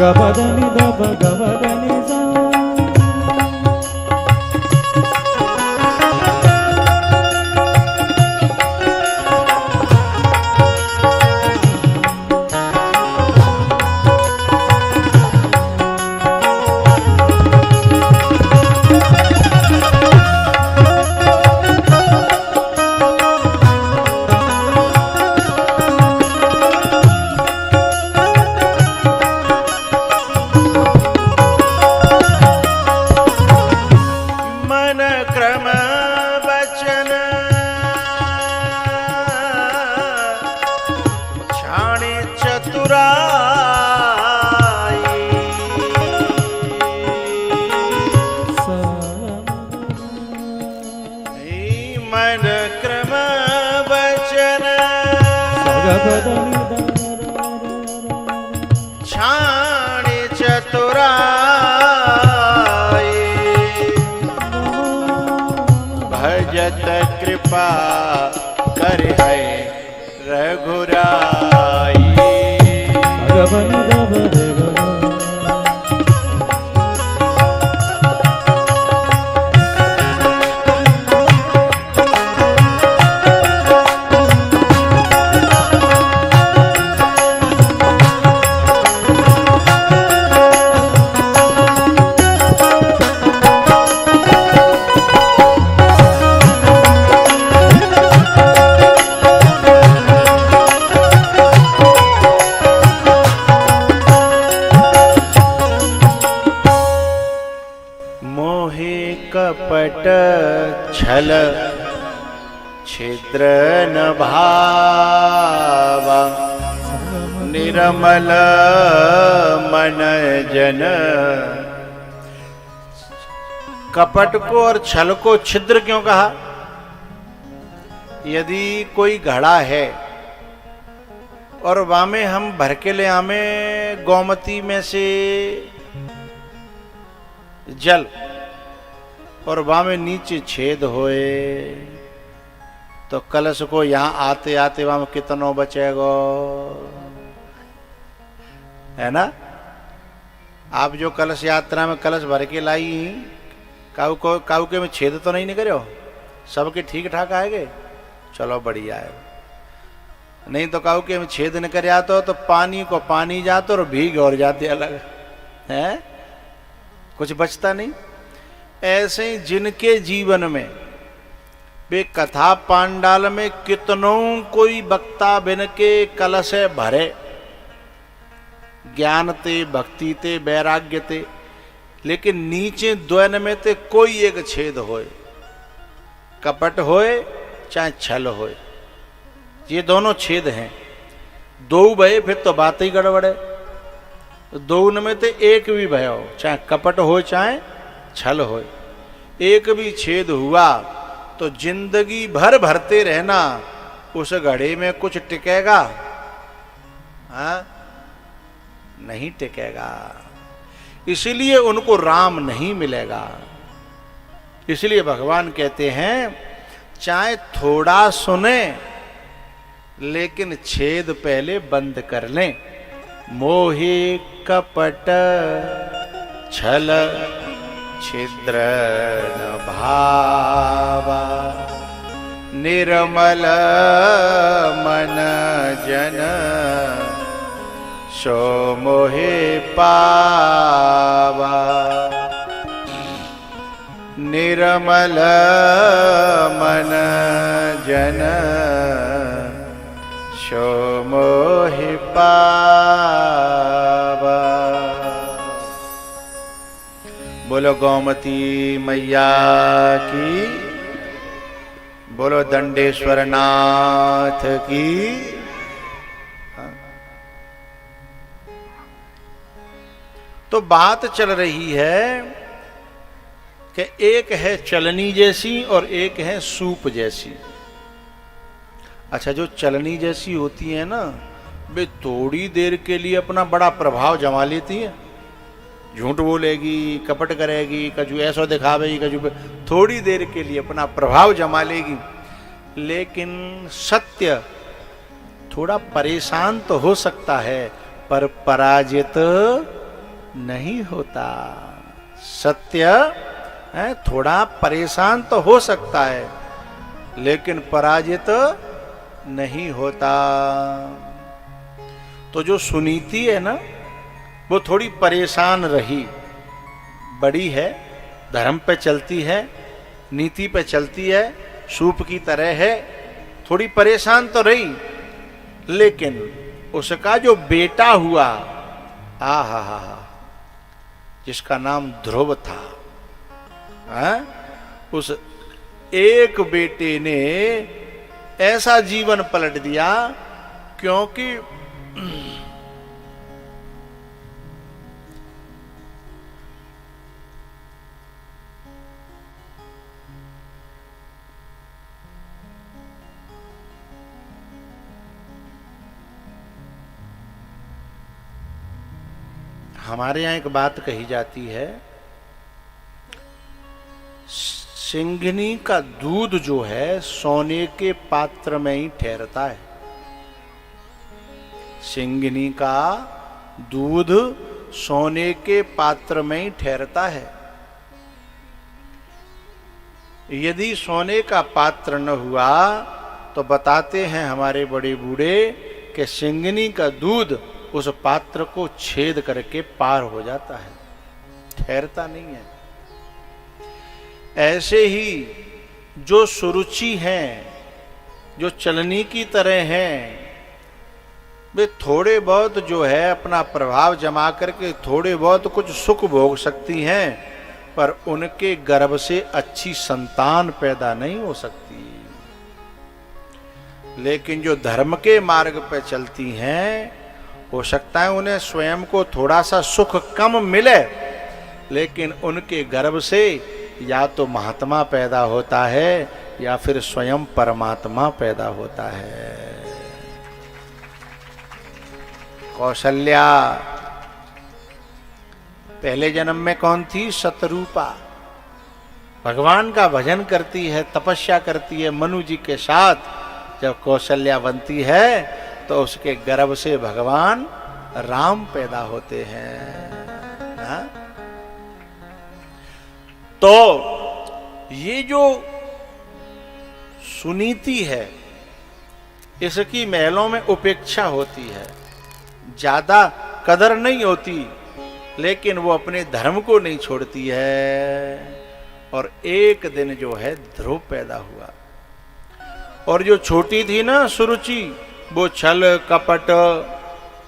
गबदनि दब गबदनि सा छाणी चतुराई भजत कृपा कर है रघुराई। कपट छल छिद्र न भावा। निर्मल मन जन। कपट को और छल को छिद्र क्यों कहा? यदि कोई घड़ा है और वहां में हम भर के ले आवे गोमती में से जल, और वहां में नीचे छेद होए, तो कलश को यहां आते आते वहां में कितनों बचेगो, है ना। आप जो कलश यात्रा में कलश भर के लाई, काऊ के में छेद तो नहीं निकलो, सबके ठीक ठाक आएगे, चलो बढ़िया है। नहीं तो काऊ के में छेद निकल जाता तो पानी को पानी जाते और भीग और जाते अलग, है कुछ बचता नहीं। ऐसे ही जिनके जीवन में वे कथा पांडाल में कितनों कोई वक्ता बिन के कलश भरे, ज्ञान ते, भक्ति ते, वैराग्य ते, लेकिन नीचे द्वैन में ते कोई एक छेद होए, कपट होए चाहे छल होए, ये दोनों छेद हैं। दो भय फिर तो बात ही गड़बड़ है। दो में ते एक भी भय हो, चाहे कपट हो चाहे छल हो, एक भी छेद हुआ तो जिंदगी भर भरते रहना, उस घड़े में कुछ टिकेगा? हाँ, नहीं टिकेगा। इसलिए उनको राम नहीं मिलेगा। इसलिए भगवान कहते हैं चाहे थोड़ा सुने लेकिन छेद पहले बंद कर लें। मोहे कपट छल छिद्र न भावा, निर्मल मन जन सो मोहे पावा। निर्मल मन जन सो मोहि पावा। बोलो गोमती मैया की, बोलो दंडेश्वर नाथ की। तो बात चल रही है कि एक है चलनी जैसी और एक है सूप जैसी। अच्छा, जो चलनी जैसी होती है ना, वे थोड़ी देर के लिए अपना बड़ा प्रभाव जमा लेती है। झूठ बोलेगी, कपट करेगी, कजू ऐसा दिखावेगी, कजू थोड़ी देर के लिए अपना प्रभाव जमा लेगी, लेकिन सत्य थोड़ा परेशान तो हो सकता है पर पराजित नहीं होता। सत्य है थोड़ा परेशान तो हो सकता है लेकिन पराजित नहीं होता। तो जो सुनीति है ना, वो थोड़ी परेशान रही, बड़ी है, धर्म पे चलती है, नीति पे चलती है, सूप की तरह है, थोड़ी परेशान तो रही, लेकिन उसका जो बेटा हुआ, हा, जिसका नाम ध्रुव था, उस एक बेटे ने ऐसा जीवन पलट दिया, क्योंकि हमारे यहां एक बात कही जाती है, सिंघनी का दूध जो है सोने के पात्र में ही ठहरता है। सिंघनी का दूध सोने के पात्र में ही ठहरता है। यदि सोने का पात्र न हुआ तो बताते हैं हमारे बड़े बूढ़े कि सिंघनी का दूध उस पात्र को छेद करके पार हो जाता है, ठहरता नहीं है। ऐसे ही जो सुरुचि हैं, जो चलनी की तरह हैं, वे थोड़े बहुत जो है अपना प्रभाव जमा करके थोड़े बहुत कुछ सुख भोग सकती हैं, पर उनके गर्भ से अच्छी संतान पैदा नहीं हो सकती। लेकिन जो धर्म के मार्ग पर चलती हैं, हो सकता है उन्हें स्वयं को थोड़ा सा सुख कम मिले, लेकिन उनके गर्भ से या तो महात्मा पैदा होता है या फिर स्वयं परमात्मा पैदा होता है। कौशल्या पहले जन्म में कौन थी? शतरूपा। भगवान का भजन करती है, तपस्या करती है मनु जी के साथ। जब कौशल्या बनती है तो उसके गर्भ से भगवान राम पैदा होते हैं। हाँ? तो ये जो सुनीति है, इसकी महलों में उपेक्षा होती है, ज्यादा कदर नहीं होती, लेकिन वो अपने धर्म को नहीं छोड़ती है। और एक दिन जो है ध्रुव पैदा हुआ, और जो छोटी थी ना सुरुचि, वो छल कपट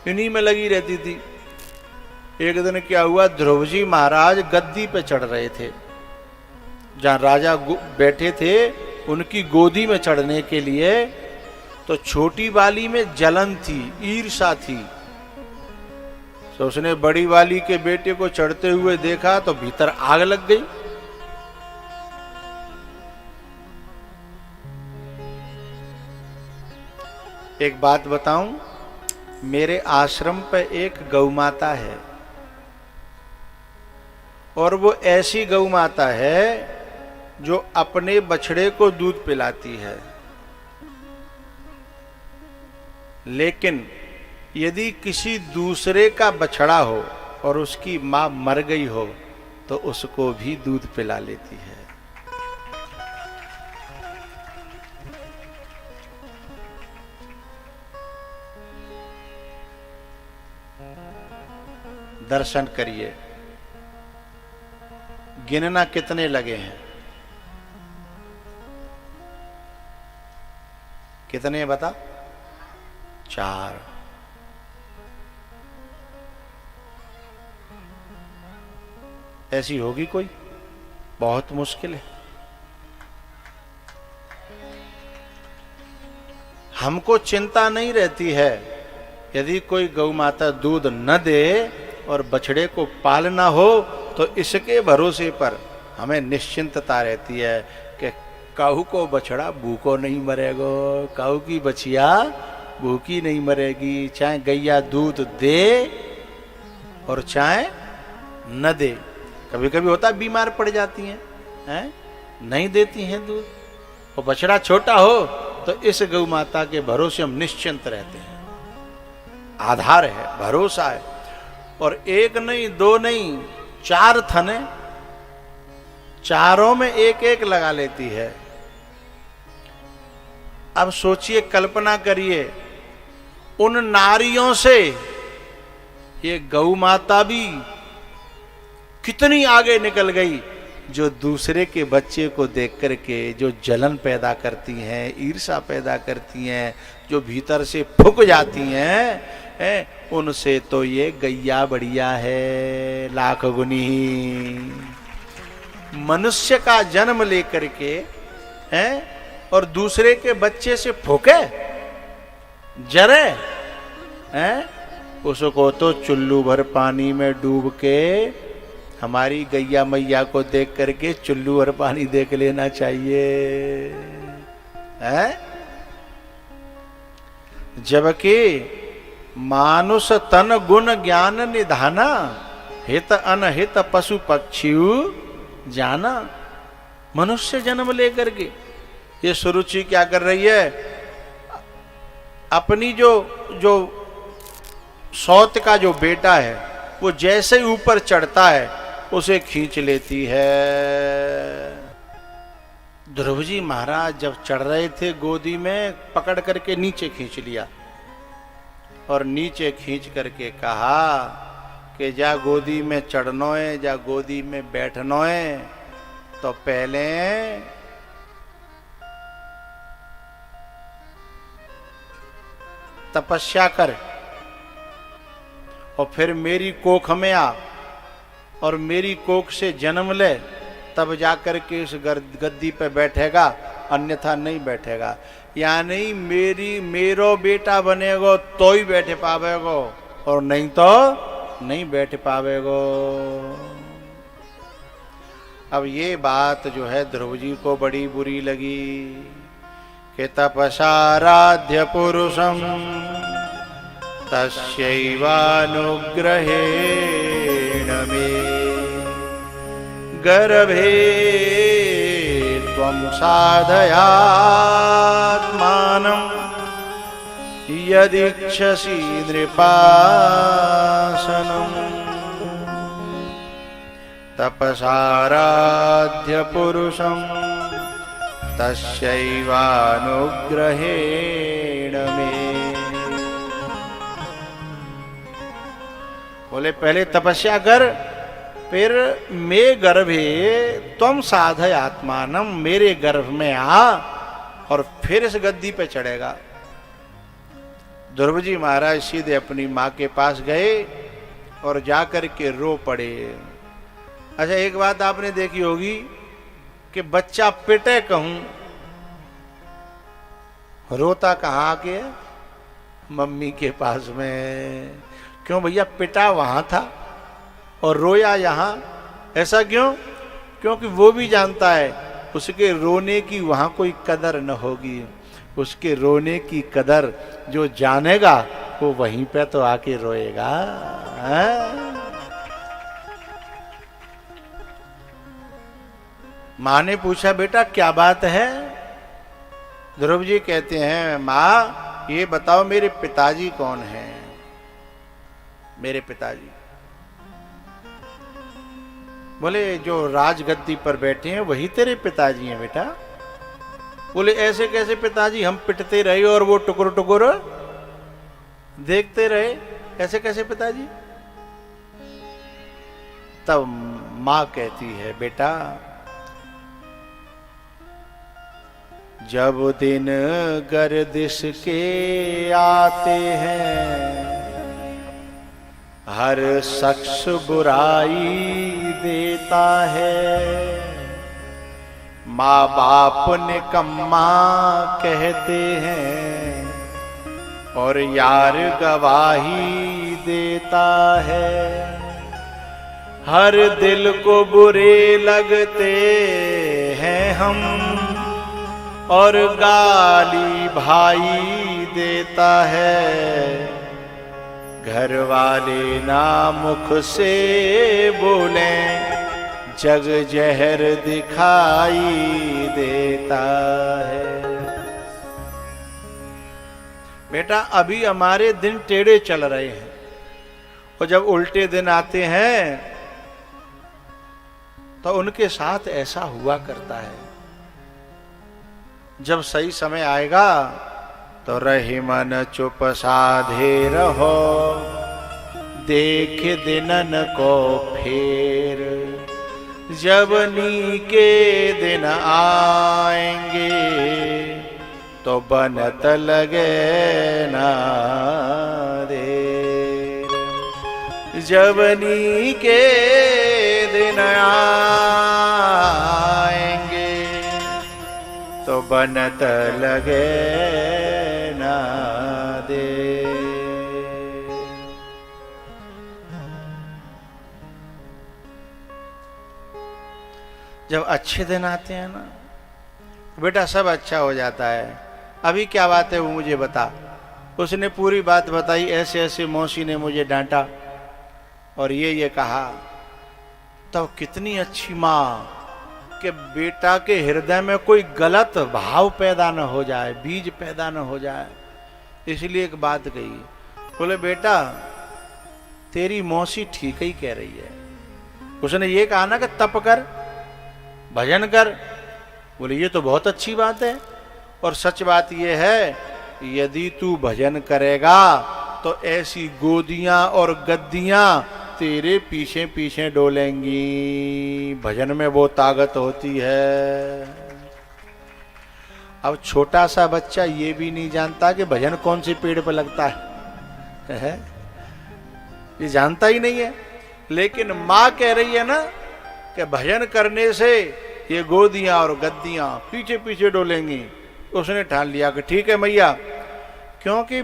इन्हीं में लगी रहती थी। एक दिन क्या हुआ, ध्रुव जी महाराज गद्दी पे चढ़ रहे थे, जहां राजा बैठे थे उनकी गोदी में चढ़ने के लिए। तो छोटी वाली में जलन थी, ईर्ष्या थी। तो उसने बड़ी वाली के बेटे को चढ़ते हुए देखा तो भीतर आग लग गई। एक बात बताऊं, मेरे आश्रम पे एक गौ माता है, और वो ऐसी गौ माता है जो अपने बछड़े को दूध पिलाती है। लेकिन यदि किसी दूसरे का बछड़ा हो और उसकी मां मर गई हो तो उसको भी दूध पिला लेती है। दर्शन करिए, गिनना कितने लगे हैं? कितने बता? 4। ऐसी होगी कोई? बहुत मुश्किल है। हमको चिंता नहीं रहती है यदि कोई गौ माता दूध न दे और बछड़े को पालना हो, तो इसके भरोसे पर हमें निश्चिंतता रहती है कि काहू को बछड़ा भूखो नहीं मरेगो, काहू की बछिया भूखी नहीं मरेगी। चाहे गैया दूध दे और चाहे न दे। कभी कभी होता है बीमार पड़ जाती हैं, नहीं देती हैं दूध, और बछड़ा छोटा हो तो इस गौ माता के भरोसे हम निश्चिंत रहते हैं। आधार है, भरोसा है। और एक नहीं, 2 नहीं, 4 थने, चारों में एक एक लगा लेती है। अब सोचिए, कल्पना करिए, उन नारियों से ये गौ माता भी कितनी आगे निकल गई, जो दूसरे के बच्चे को देख करके जो जलन पैदा करती हैं, ईर्ष्या पैदा करती हैं, जो भीतर से फूक जाती हैं, उनसे तो ये गैया बढ़िया है लाख गुनी। मनुष्य का जन्म लेकर के और दूसरे के बच्चे से फूके, जरे, उसको तो चुल्लू भर पानी में डूब के हमारी गैया मैया को देख करके चुल्लू भर पानी देख लेना चाहिए, जबकि मानुष तन गुण ज्ञान निधाना, हित अनहित पशु पक्षी जाना। मनुष्य जन्म लेकर के ये सुरुचि क्या कर रही है, अपनी जो सौत का जो बेटा है वो जैसे ही ऊपर चढ़ता है उसे खींच लेती है। ध्रुव जी महाराज जब चढ़ रहे थे गोदी में, पकड़ करके नीचे खींच लिया और नीचे खींच करके कहा कि जा गोदी में चढ़नो है, जा गोदी में बैठनो है, तो पहले तपस्या कर और फिर मेरी कोख में आ और मेरी कोख से जन्म ले, तब जाकर के इस गद्दी पे बैठेगा, अन्यथा नहीं बैठेगा। यानी मेरो बेटा बनेगो तो ही बैठे पावेगो, और नहीं तो नहीं बैठ पावेगो। अब ये बात जो है ध्रुव जी को बड़ी बुरी लगी कि तपसाराध्य पुरुषम तस्यैवानुग्रहेण मे गर्भे त्वं साधयात्मानं यदीक्षसि नृपासनम् तपसाराध्य पुरुषं तस्यैवानुग्रहेण मे। बोले पहले तपस्या कर, फिर मे गर्भे त्वं साधय आत्मानम, मेरे गर्भ में आ और फिर इस गद्दी पे चढ़ेगा। ध्रुव जी महाराज सीधे अपनी माँ के पास गए और जाकर के रो पड़े। अच्छा, एक बात आपने देखी होगी कि बच्चा पिटे कहूं, रोता कहाँ आके? मम्मी के पास में। क्यों भैया? पिटा वहां था और रोया यहां। ऐसा क्यों? क्योंकि वो भी जानता है उसके रोने की वहां कोई कदर न होगी। उसके रोने की कदर जो जानेगा वो वहीं पे तो आके रोएगा। माँ ने पूछा बेटा क्या बात है? ध्रुव जी कहते हैं माँ ये बताओ मेरे पिताजी कौन हैं? मेरे पिताजी बोले जो राजगद्दी पर बैठे हैं वही तेरे पिताजी हैं बेटा। बोले ऐसे कैसे पिताजी? हम पिटते रहे और वो टुकुर टुकुर देखते रहे, ऐसे कैसे पिताजी? तब मां कहती है बेटा जब दिन गर्दिश के आते हैं हर शख्स बुराई देता है, माँ बाप निकम्मा कहते हैं और यार गवाही देता है। हर दिल को बुरे लगते हैं हम और गाली भाई देता है। घर वाले ना मुख से बोले जग जहर दिखाई देता है। बेटा अभी हमारे दिन टेढ़े चल रहे हैं और जब उल्टे दिन आते हैं तो उनके साथ ऐसा हुआ करता है। जब सही समय आएगा तो रही मन चुप साधे रहो, देख दिनन को फेर। जब नी के दिन आएंगे तो बनत लगे ना देर। जब नी के दिन आएंगे तो बनत लगे ना देर। जब अच्छे दिन आते हैं ना बेटा सब अच्छा हो जाता है। अभी क्या बात है वो मुझे बता। उसने पूरी बात बताई, ऐसे ऐसे मौसी ने मुझे डांटा और ये कहा। तो कितनी अच्छी माँ कि बेटा के हृदय में कोई गलत भाव पैदा न हो जाए, बीज पैदा न हो जाए, इसलिए एक बात कही। बोले बेटा तेरी मौसी ठीक ही कह रही है। उसने ये कहा ना कि तप कर, भजन कर। बोले ये तो बहुत अच्छी बात है और सच बात ये है यदि तू भजन करेगा तो ऐसी गोदियां और गद्दियां तेरे पीछे पीछे डोलेंगी। भजन में वो ताकत होती है। अब छोटा सा बच्चा ये भी नहीं जानता कि भजन कौन से पेड़ पर लगता है, ये जानता ही नहीं है। लेकिन माँ कह रही है ना कि भजन करने से ये गोदियां और गद्दियां पीछे पीछे डोलेंगी। उसने ठान लिया कि ठीक है मैया, क्योंकि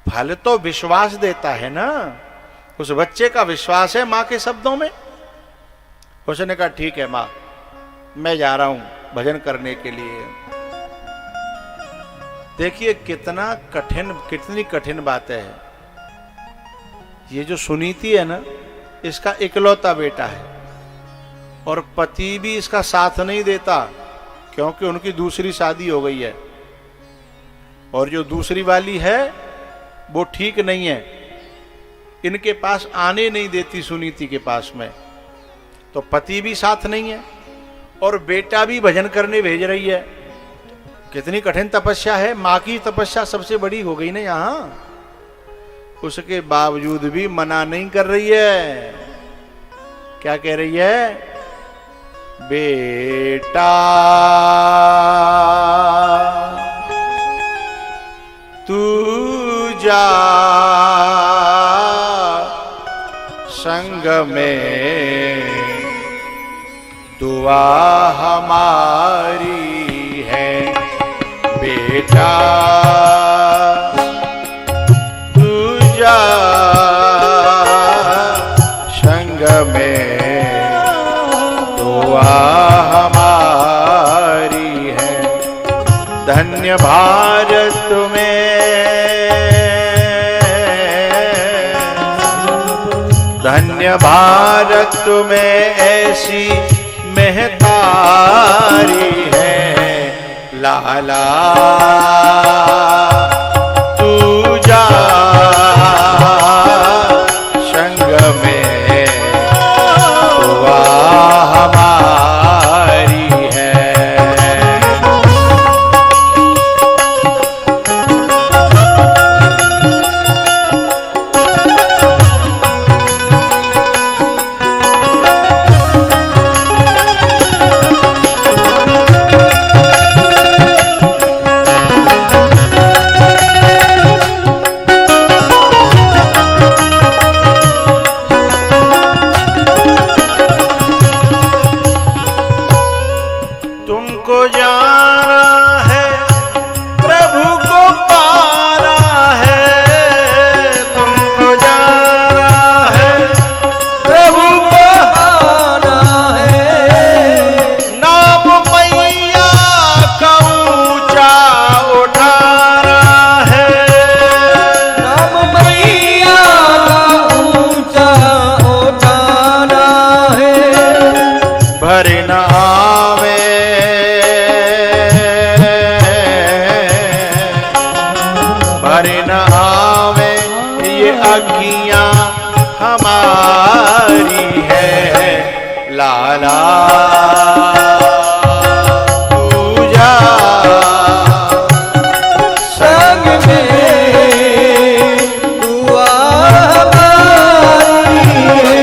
फल तो विश्वास देता है ना। उस बच्चे का विश्वास है माँ के शब्दों में। उसने कहा ठीक है माँ, मैं जा रहा हूं भजन करने के लिए। देखिए कितनी कठिन बात है। ये जो सुनीति है ना, इसका इकलौता बेटा है और पति भी इसका साथ नहीं देता, क्योंकि उनकी दूसरी शादी हो गई है और जो दूसरी वाली है वो ठीक नहीं है, इनके पास आने नहीं देती सुनीति के पास में। तो पति भी साथ नहीं है और बेटा भी भजन करने भेज रही है। कितनी कठिन तपस्या है। माँ की तपस्या सबसे बड़ी हो गई ना यहाँ, उसके बावजूद भी मना नहीं कर रही है। क्या कह रही है? बेटा तू जा संग में, दुआ हमारी है। बेटा तू जा संग में, दुआ हमारी है। धन्य भारत में, धन्य भारत में ऐसी महतारी है। लाला तू जा संग में, दुआ हमारी है। अखियां हमारी है। लाला तू जा संग में, दुआ हमारी है।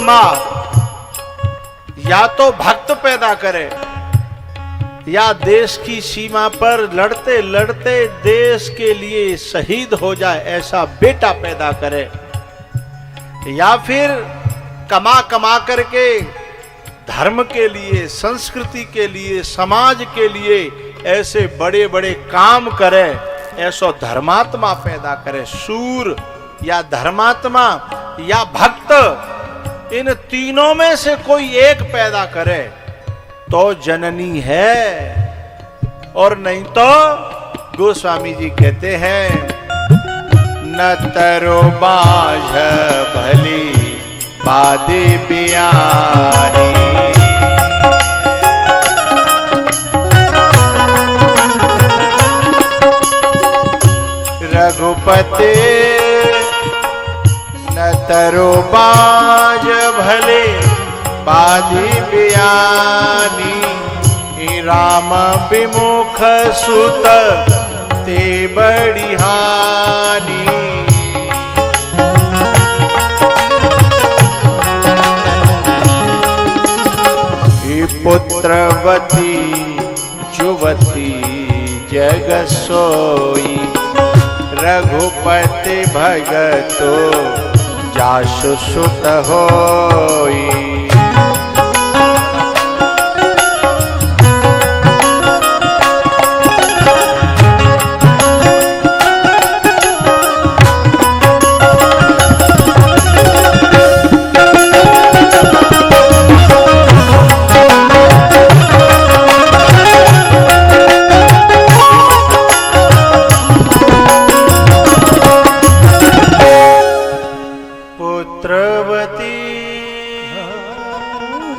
माँ या तो भक्त पैदा करे या देश की सीमा पर लड़ते लड़ते देश के लिए शहीद हो जाए ऐसा बेटा पैदा करे, या फिर कमा कमा करके धर्म के लिए, संस्कृति के लिए, समाज के लिए ऐसे बड़े बड़े काम करे, ऐसा धर्मात्मा पैदा करे। शूर या धर्मात्मा या भक्त, इन तीनों में से कोई एक पैदा करे तो जननी है, और नहीं तो गोस्वामी जी कहते हैं न तरो बाझ भली बादे बियानी, रघुपते न तरो बाझ भले बाधी बियानी, राम विमुख सुत ते बड़ी हानि। पुत्रवती जुवती जग सोई, रघुपति भगतो जासु सुत होई।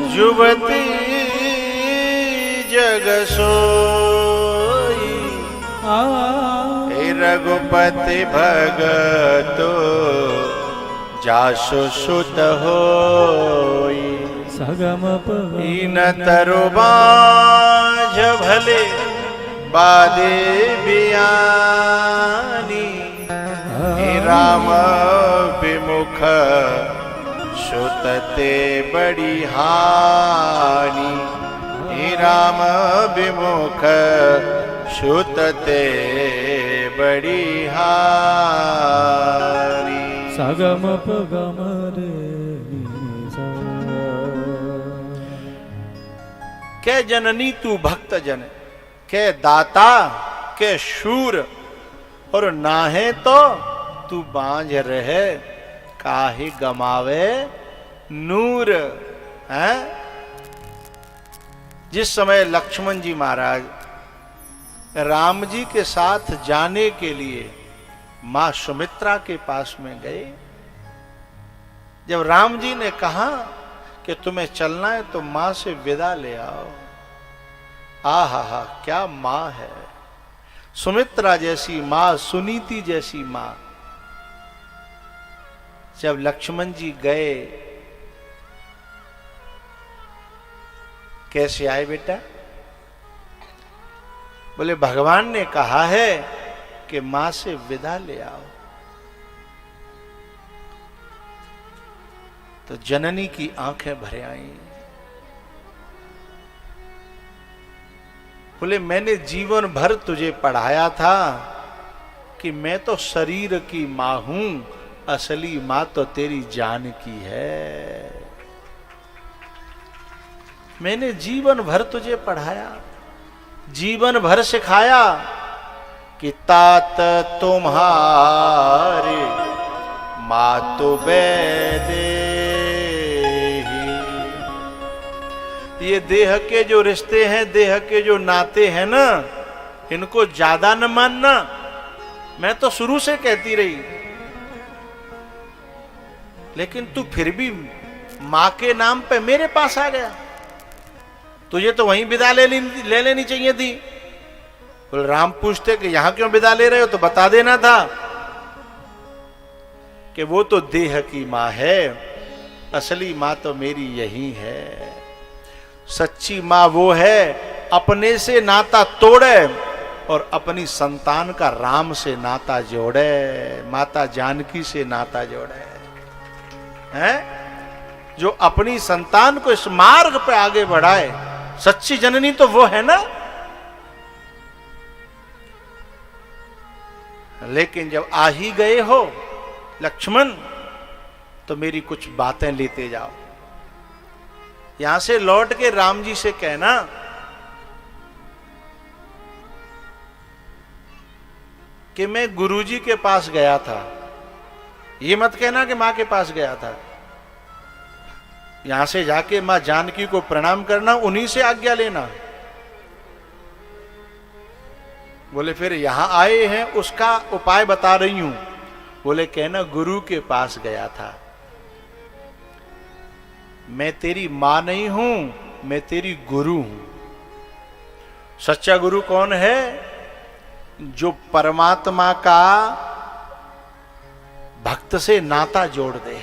जुवती जग सोई, रघुपति भगतो जासु सुत होई। इन तरो बाझ भले बादे बियानी, राम विमुख सुतते बड़ी हानि, राम विमुख सुतते बड़ी हानि। सगम पगम रे के जननी तू भक्त जन, के दाता के शूर, और नाहे तो तू बांझ रहे काहे गमावे नूर। है जिस समय लक्ष्मण जी महाराज राम जी के साथ जाने के लिए मां सुमित्रा के पास में गए, जब राम जी ने कहा कि तुम्हें चलना है तो मां से विदा ले आओ, आहा क्या मां है, सुमित्रा जैसी मां, सुनीति जैसी मां। जब लक्ष्मण जी गए, कैसे आए बेटा? बोले भगवान ने कहा है कि मां से विदा ले आओ। तो जननी की आंखें भर आई। बोले मैंने जीवन भर तुझे पढ़ाया था कि मैं तो शरीर की मां हूं, असली मां तो तेरी जान की है। मैंने जीवन भर तुझे पढ़ाया, जीवन भर सिखाया कि तात तुम्हारे मातु बेदे। ये देह के जो रिश्ते हैं, देह के जो नाते हैं ना, इनको ज्यादा न मानना। मैं तो शुरू से कहती रही, लेकिन तू फिर भी मां के नाम पे मेरे पास आ गया, तुझे तो वहीं विदा ले लेनी चाहिए थी। बोल राम पूछते कि यहां क्यों विदा ले रहे हो, तो बता देना था कि वो तो देह की मां है, असली मां तो मेरी यही है। सच्ची मां वो है अपने से नाता तोड़े और अपनी संतान का राम से नाता जोड़े, माता जानकी से नाता जोड़े। हैं? जो अपनी संतान को इस मार्ग पे आगे बढ़ाए, सच्ची जननी तो वो है ना। लेकिन जब आ ही गए हो लक्ष्मण, तो मेरी कुछ बातें लेते जाओ। यहां से लौट के राम जी से कहना कि मैं गुरुजी के पास गया था। ये मत कहना कि मां के पास गया था। यहां से जाके मां जानकी को प्रणाम करना, उन्हीं से आज्ञा लेना। बोले फिर यहां आए हैं उसका उपाय बता रही हूं। बोले कहना गुरु के पास गया था। मैं तेरी मां नहीं हूं, मैं तेरी गुरु हूं। सच्चा गुरु कौन है? जो परमात्मा का भक्त से नाता जोड़ दे।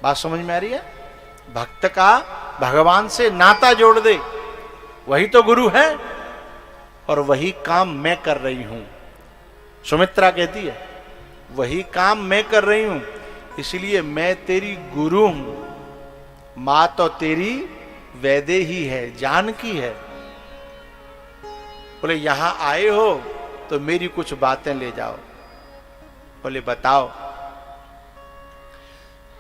बात समझ में आ रही है? भक्त का भगवान से नाता जोड़ दे, वही तो गुरु है। और वही काम मैं कर रही हूं। सुमित्रा कहती है वही काम मैं कर रही हूं, इसलिए मैं तेरी गुरु हूं। मां तो तेरी वैदे ही है, जानकी है। बोले यहां आए हो तो मेरी कुछ बातें ले जाओ। बोले बताओ।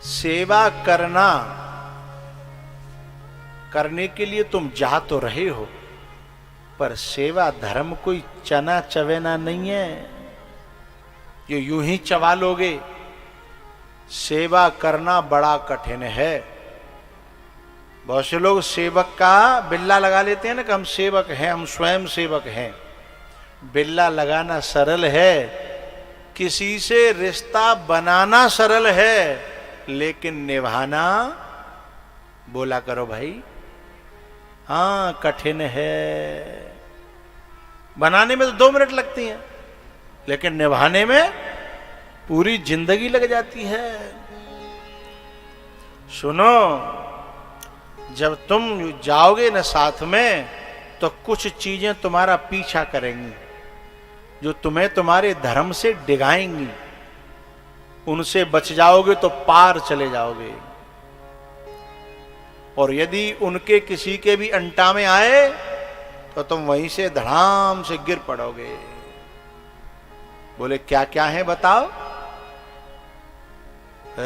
सेवा करने के लिए तुम जा तो रहे हो, पर सेवा धर्म कोई चना चवेना नहीं है जो यूं ही चबा लोगे। सेवा करना बड़ा कठिन है। बहुत से लोग सेवक का बिल्ला लगा लेते हैं ना कि हम सेवक हैं, हम स्वयं सेवक हैं। बिल्ला लगाना सरल है, किसी से रिश्ता बनाना सरल है, लेकिन निभाना, बोला करो भाई, हाँ कठिन है। बनाने में तो 2 मिनट लगती हैं, लेकिन निभाने में पूरी जिंदगी लग जाती है। सुनो, जब तुम जाओगे न साथ में, तो कुछ चीजें तुम्हारा पीछा करेंगी जो तुम्हें तुम्हारे धर्म से डिगाएंगी। उनसे बच जाओगे तो पार चले जाओगे, और यदि उनके किसी के भी अंटा में आए तो तुम वहीं से धड़ाम से गिर पड़ोगे। बोले क्या क्या है बताओ।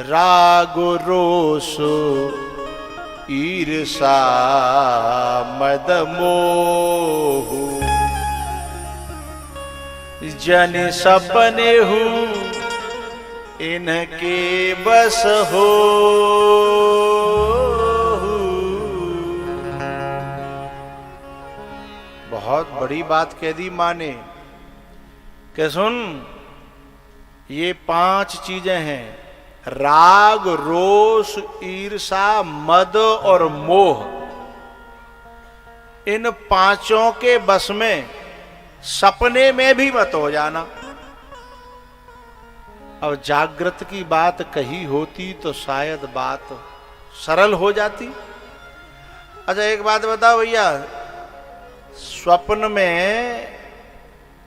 राग रोष ईर्षा मद मोह, जन सपने हूं इनके बस हो। बहुत बड़ी बात कह दी मां ने कि सुन, ये 5 चीजें हैं, राग रोष ईर्षा मद और मोह। इन 5 के बस में सपने में भी मत हो जाना। अब जागृत की बात कही होती तो शायद बात सरल हो जाती। अच्छा एक बात बताओ भैया, स्वप्न में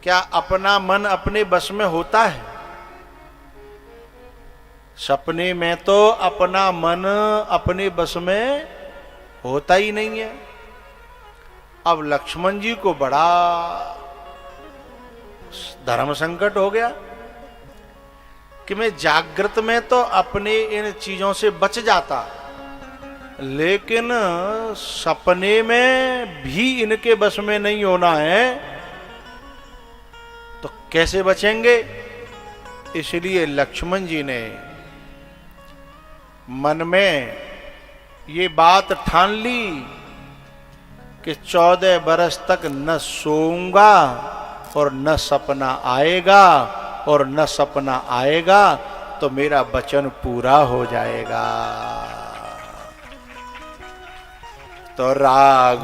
क्या अपना मन अपने बस में होता है? सपने में तो अपना मन अपने बस में होता ही नहीं है। अब लक्ष्मण जी को बड़ा धर्म संकट हो गया कि मैं जागृत में तो अपने इन चीजों से बच जाता, लेकिन सपने में भी इनके बस में नहीं होना है, तो कैसे बचेंगे? इसलिए लक्ष्मण जी ने मन में ये बात ठान ली कि 14 बरस तक न सोऊंगा और न सपना आएगा, और न सपना आएगा तो मेरा वचन पूरा हो जाएगा। तो राग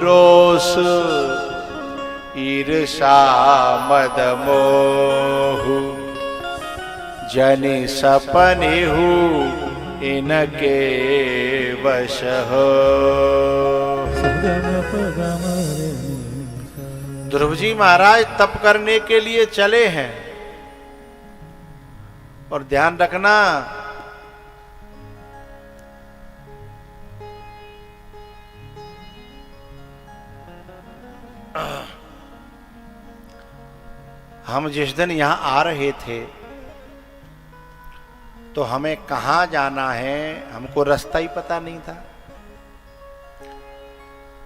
रोष ईर्षा मद मोह, जनि सपने हूँ इनके वश हो। ध्रुव जी महाराज तप करने के लिए चले हैं, और ध्यान रखना हम जिस दिन यहां आ रहे थे तो हमें कहां जाना है हमको रास्ता ही पता नहीं था।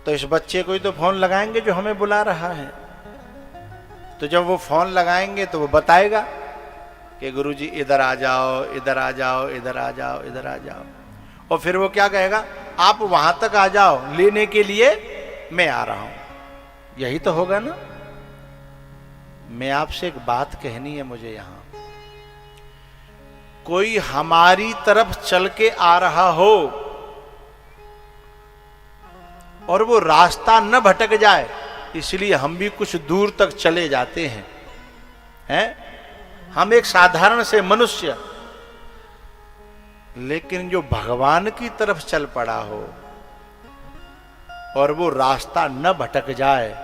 तो इस बच्चे को ही तो फोन लगाएंगे जो हमें बुला रहा है। तो जब वो फोन लगाएंगे तो वो बताएगा कि गुरुजी इधर आ जाओ, इधर आ जाओ, इधर आ जाओ, इधर आ जाओ। और फिर वो क्या कहेगा, आप वहां तक आ जाओ, लेने के लिए मैं आ रहा हूं। यही तो होगा ना। मैं आपसे एक बात कहनी है मुझे यहां, कोई हमारी तरफ चल के आ रहा हो और वो रास्ता न भटक जाए, इसलिए हम भी कुछ दूर तक चले जाते हैं। हम एक साधारण से मनुष्य, लेकिन जो भगवान की तरफ चल पड़ा हो और वो रास्ता न भटक जाए,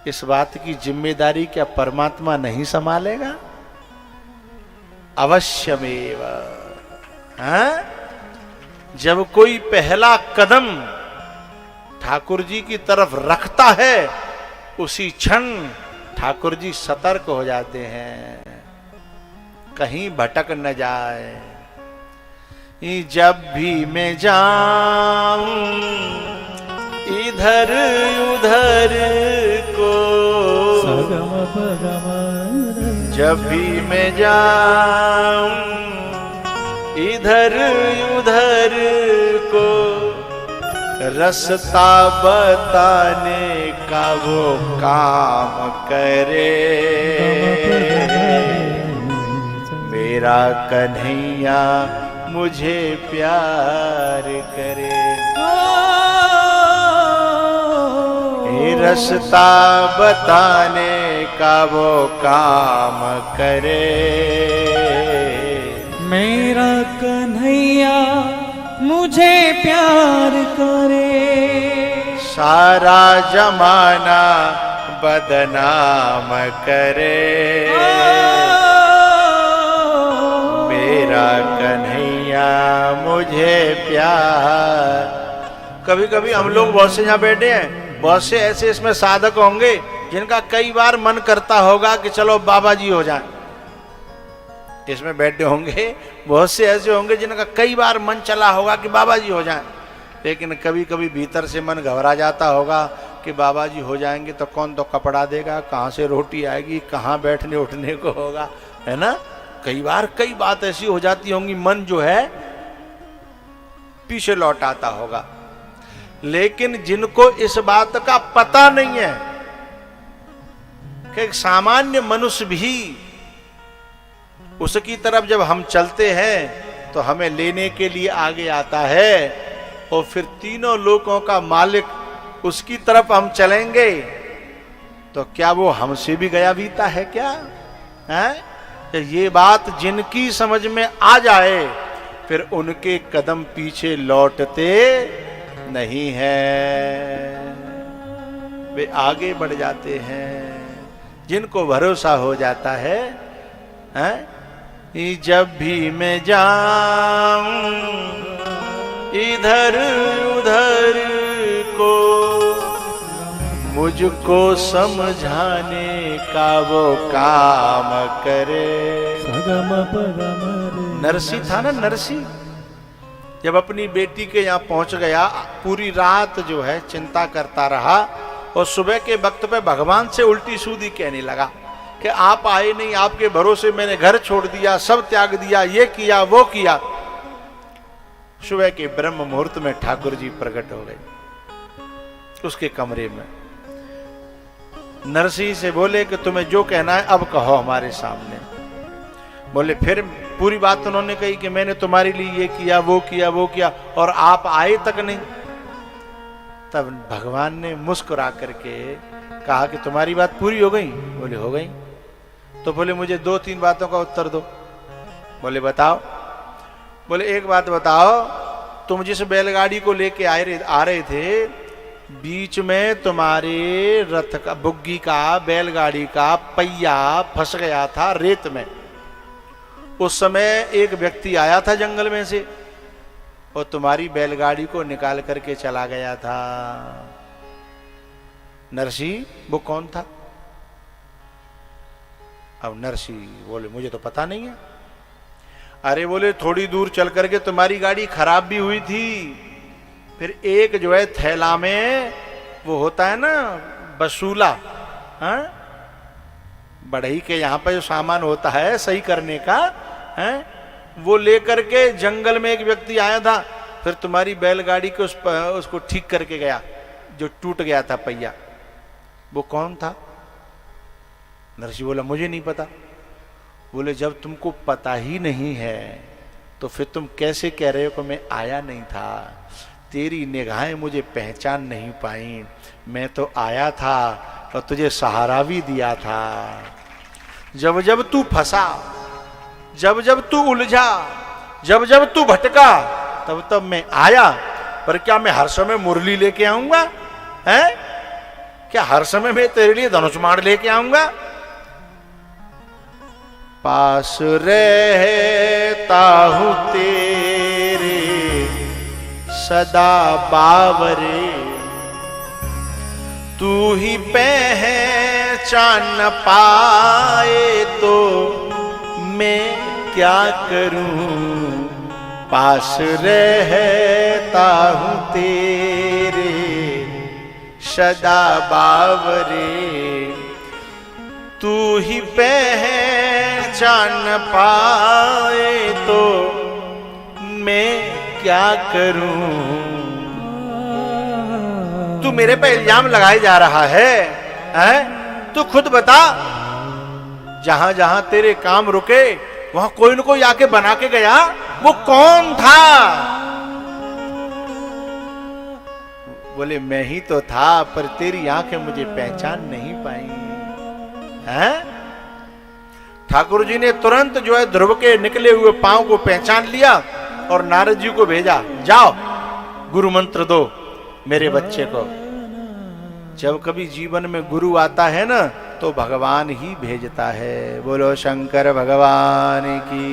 इस बात की जिम्मेदारी क्या परमात्मा नहीं संभालेगा? अवश्यमेव। जब कोई पहला कदम ठाकुर जी की तरफ रखता है, उसी क्षण ठाकुर जी सतर्क हो जाते हैं, कहीं भटक न जाए। जब भी मैं जाऊं इधर उधर को, जब भी मैं जाऊं इधर उधर को, रास्ता बताने का वो काम करे। मेरा कन्हैया मुझे प्यार करे। रास्ता बताने का वो काम करे। मेरा कन्हैया मुझे प्यार करे। सारा जमाना बदनाम करे। मेरा कन्हैया मुझे प्यार। कभी कभी हम लोग बहुत से यहाँ बैठे हैं, बहुत से ऐसे इसमें साधक होंगे जिनका कई बार मन करता होगा कि चलो बाबा जी हो जाएं। इसमें बैठे होंगे बहुत से ऐसे होंगे जिनका कई बार मन चला होगा कि बाबा जी हो जाएं, लेकिन कभी कभी भीतर से मन घबरा जाता होगा कि बाबा जी हो जाएंगे तो कौन तो कपड़ा देगा, कहाँ से रोटी आएगी, कहाँ बैठने उठने को होगा, है ना। कई बार कई बात ऐसी हो जाती होंगी, मन जो है पीछे लौट आता होगा। लेकिन जिनको इस बात का पता नहीं है कि एक सामान्य मनुष्य भी उसकी तरफ जब हम चलते हैं तो हमें लेने के लिए आगे आता है, और फिर तीनों लोकों का मालिक उसकी तरफ हम चलेंगे, तो क्या वो हमसे भी गया बीता है क्या? है ये बात जिनकी समझ में आ जाए, फिर उनके कदम पीछे लौटते नहीं है, वे आगे बढ़ जाते हैं। जिनको भरोसा हो जाता है, जब भी मैं जाऊं इधर उधर को, मुझको समझाने का वो काम करे। नरसी था ना, नरसी जब अपनी बेटी के यहाँ पहुंच गया, पूरी रात जो है चिंता करता रहा, और सुबह के वक्त पे भगवान से उल्टी सूदी कहने लगा कि आप आए नहीं, आपके भरोसे मैंने घर छोड़ दिया, सब त्याग दिया, ये किया वो किया। सुबह के ब्रह्म मुहूर्त में ठाकुर जी प्रकट हो गए उसके कमरे में। नरसिंह से बोले कि तुम्हें जो कहना है अब कहो हमारे सामने। बोले फिर पूरी बात उन्होंने कही कि मैंने तुम्हारे लिए ये किया वो किया वो किया, और आप आए तक नहीं। तब भगवान ने मुस्कुरा करके कहा कि तुम्हारी बात पूरी हो गई? बोले हो गई। तो बोले मुझे 2-3 बातों का उत्तर दो। बोले बताओ। बोले एक बात बताओ, तुम जिस बैलगाड़ी को लेके आ रहे थे, बीच में तुम्हारे रथ का, बुग्गी का, बैलगाड़ी का पहिया फंस गया था रेत में। उस समय एक व्यक्ति आया था जंगल में से और तुम्हारी बैलगाड़ी को निकाल करके चला गया था। नरसिंह वो कौन था? अब नरसी बोले मुझे तो पता नहीं है। अरे बोले थोड़ी दूर चल करके तुम्हारी गाड़ी खराब भी हुई थी, फिर एक जो है थैला में वो होता है ना बसूला, हाँ बढ़ई के यहाँ पे जो सामान होता है सही करने का है, वो लेकर के जंगल में एक व्यक्ति आया था, फिर तुम्हारी बैलगाड़ी को उसको ठीक करके गया जो टूट गया था पहिया। वो कौन था? नरसिंह बोला मुझे नहीं पता। बोले जब तुमको पता ही नहीं है तो फिर तुम कैसे कह रहे हो कि मैं आया नहीं था? तेरी निगाहें मुझे पहचान नहीं पाई, मैं तो आया था और तुझे सहारा भी दिया था। जब जब तू फंसा, जब जब तू उलझा, जब जब तू भटका, तब तब मैं आया। पर क्या मैं हर समय मुरली लेके आऊंगा? है क्या हर समय मैं तेरे लिए धनुष्माण लेके आऊंगा? पास रहता हूं तेरे सदा बावरे, तू ही पहचान न पाए तो मैं क्या करूं? पास रहता हूं तेरे सदा बावरे, तू ही पहचान न पाए तो मैं क्या करूं? तू मेरे पे इल्जाम लगाए जा रहा है, हैं? तू खुद बता, जहां जहां तेरे काम रुके वहां कोई न कोई आके बना के गया, वो कौन था? बोले मैं ही तो था, पर तेरी आंखें मुझे पहचान नहीं पाई। हैं? ठाकुर जी ने तुरंत जो है ध्रुव के निकले हुए पांव को पहचान लिया और नारद जी को भेजा, जाओ गुरु मंत्र दो मेरे बच्चे को। जब कभी जीवन में गुरु आता है ना तो भगवान ही भेजता है। बोलो शंकर भगवान की।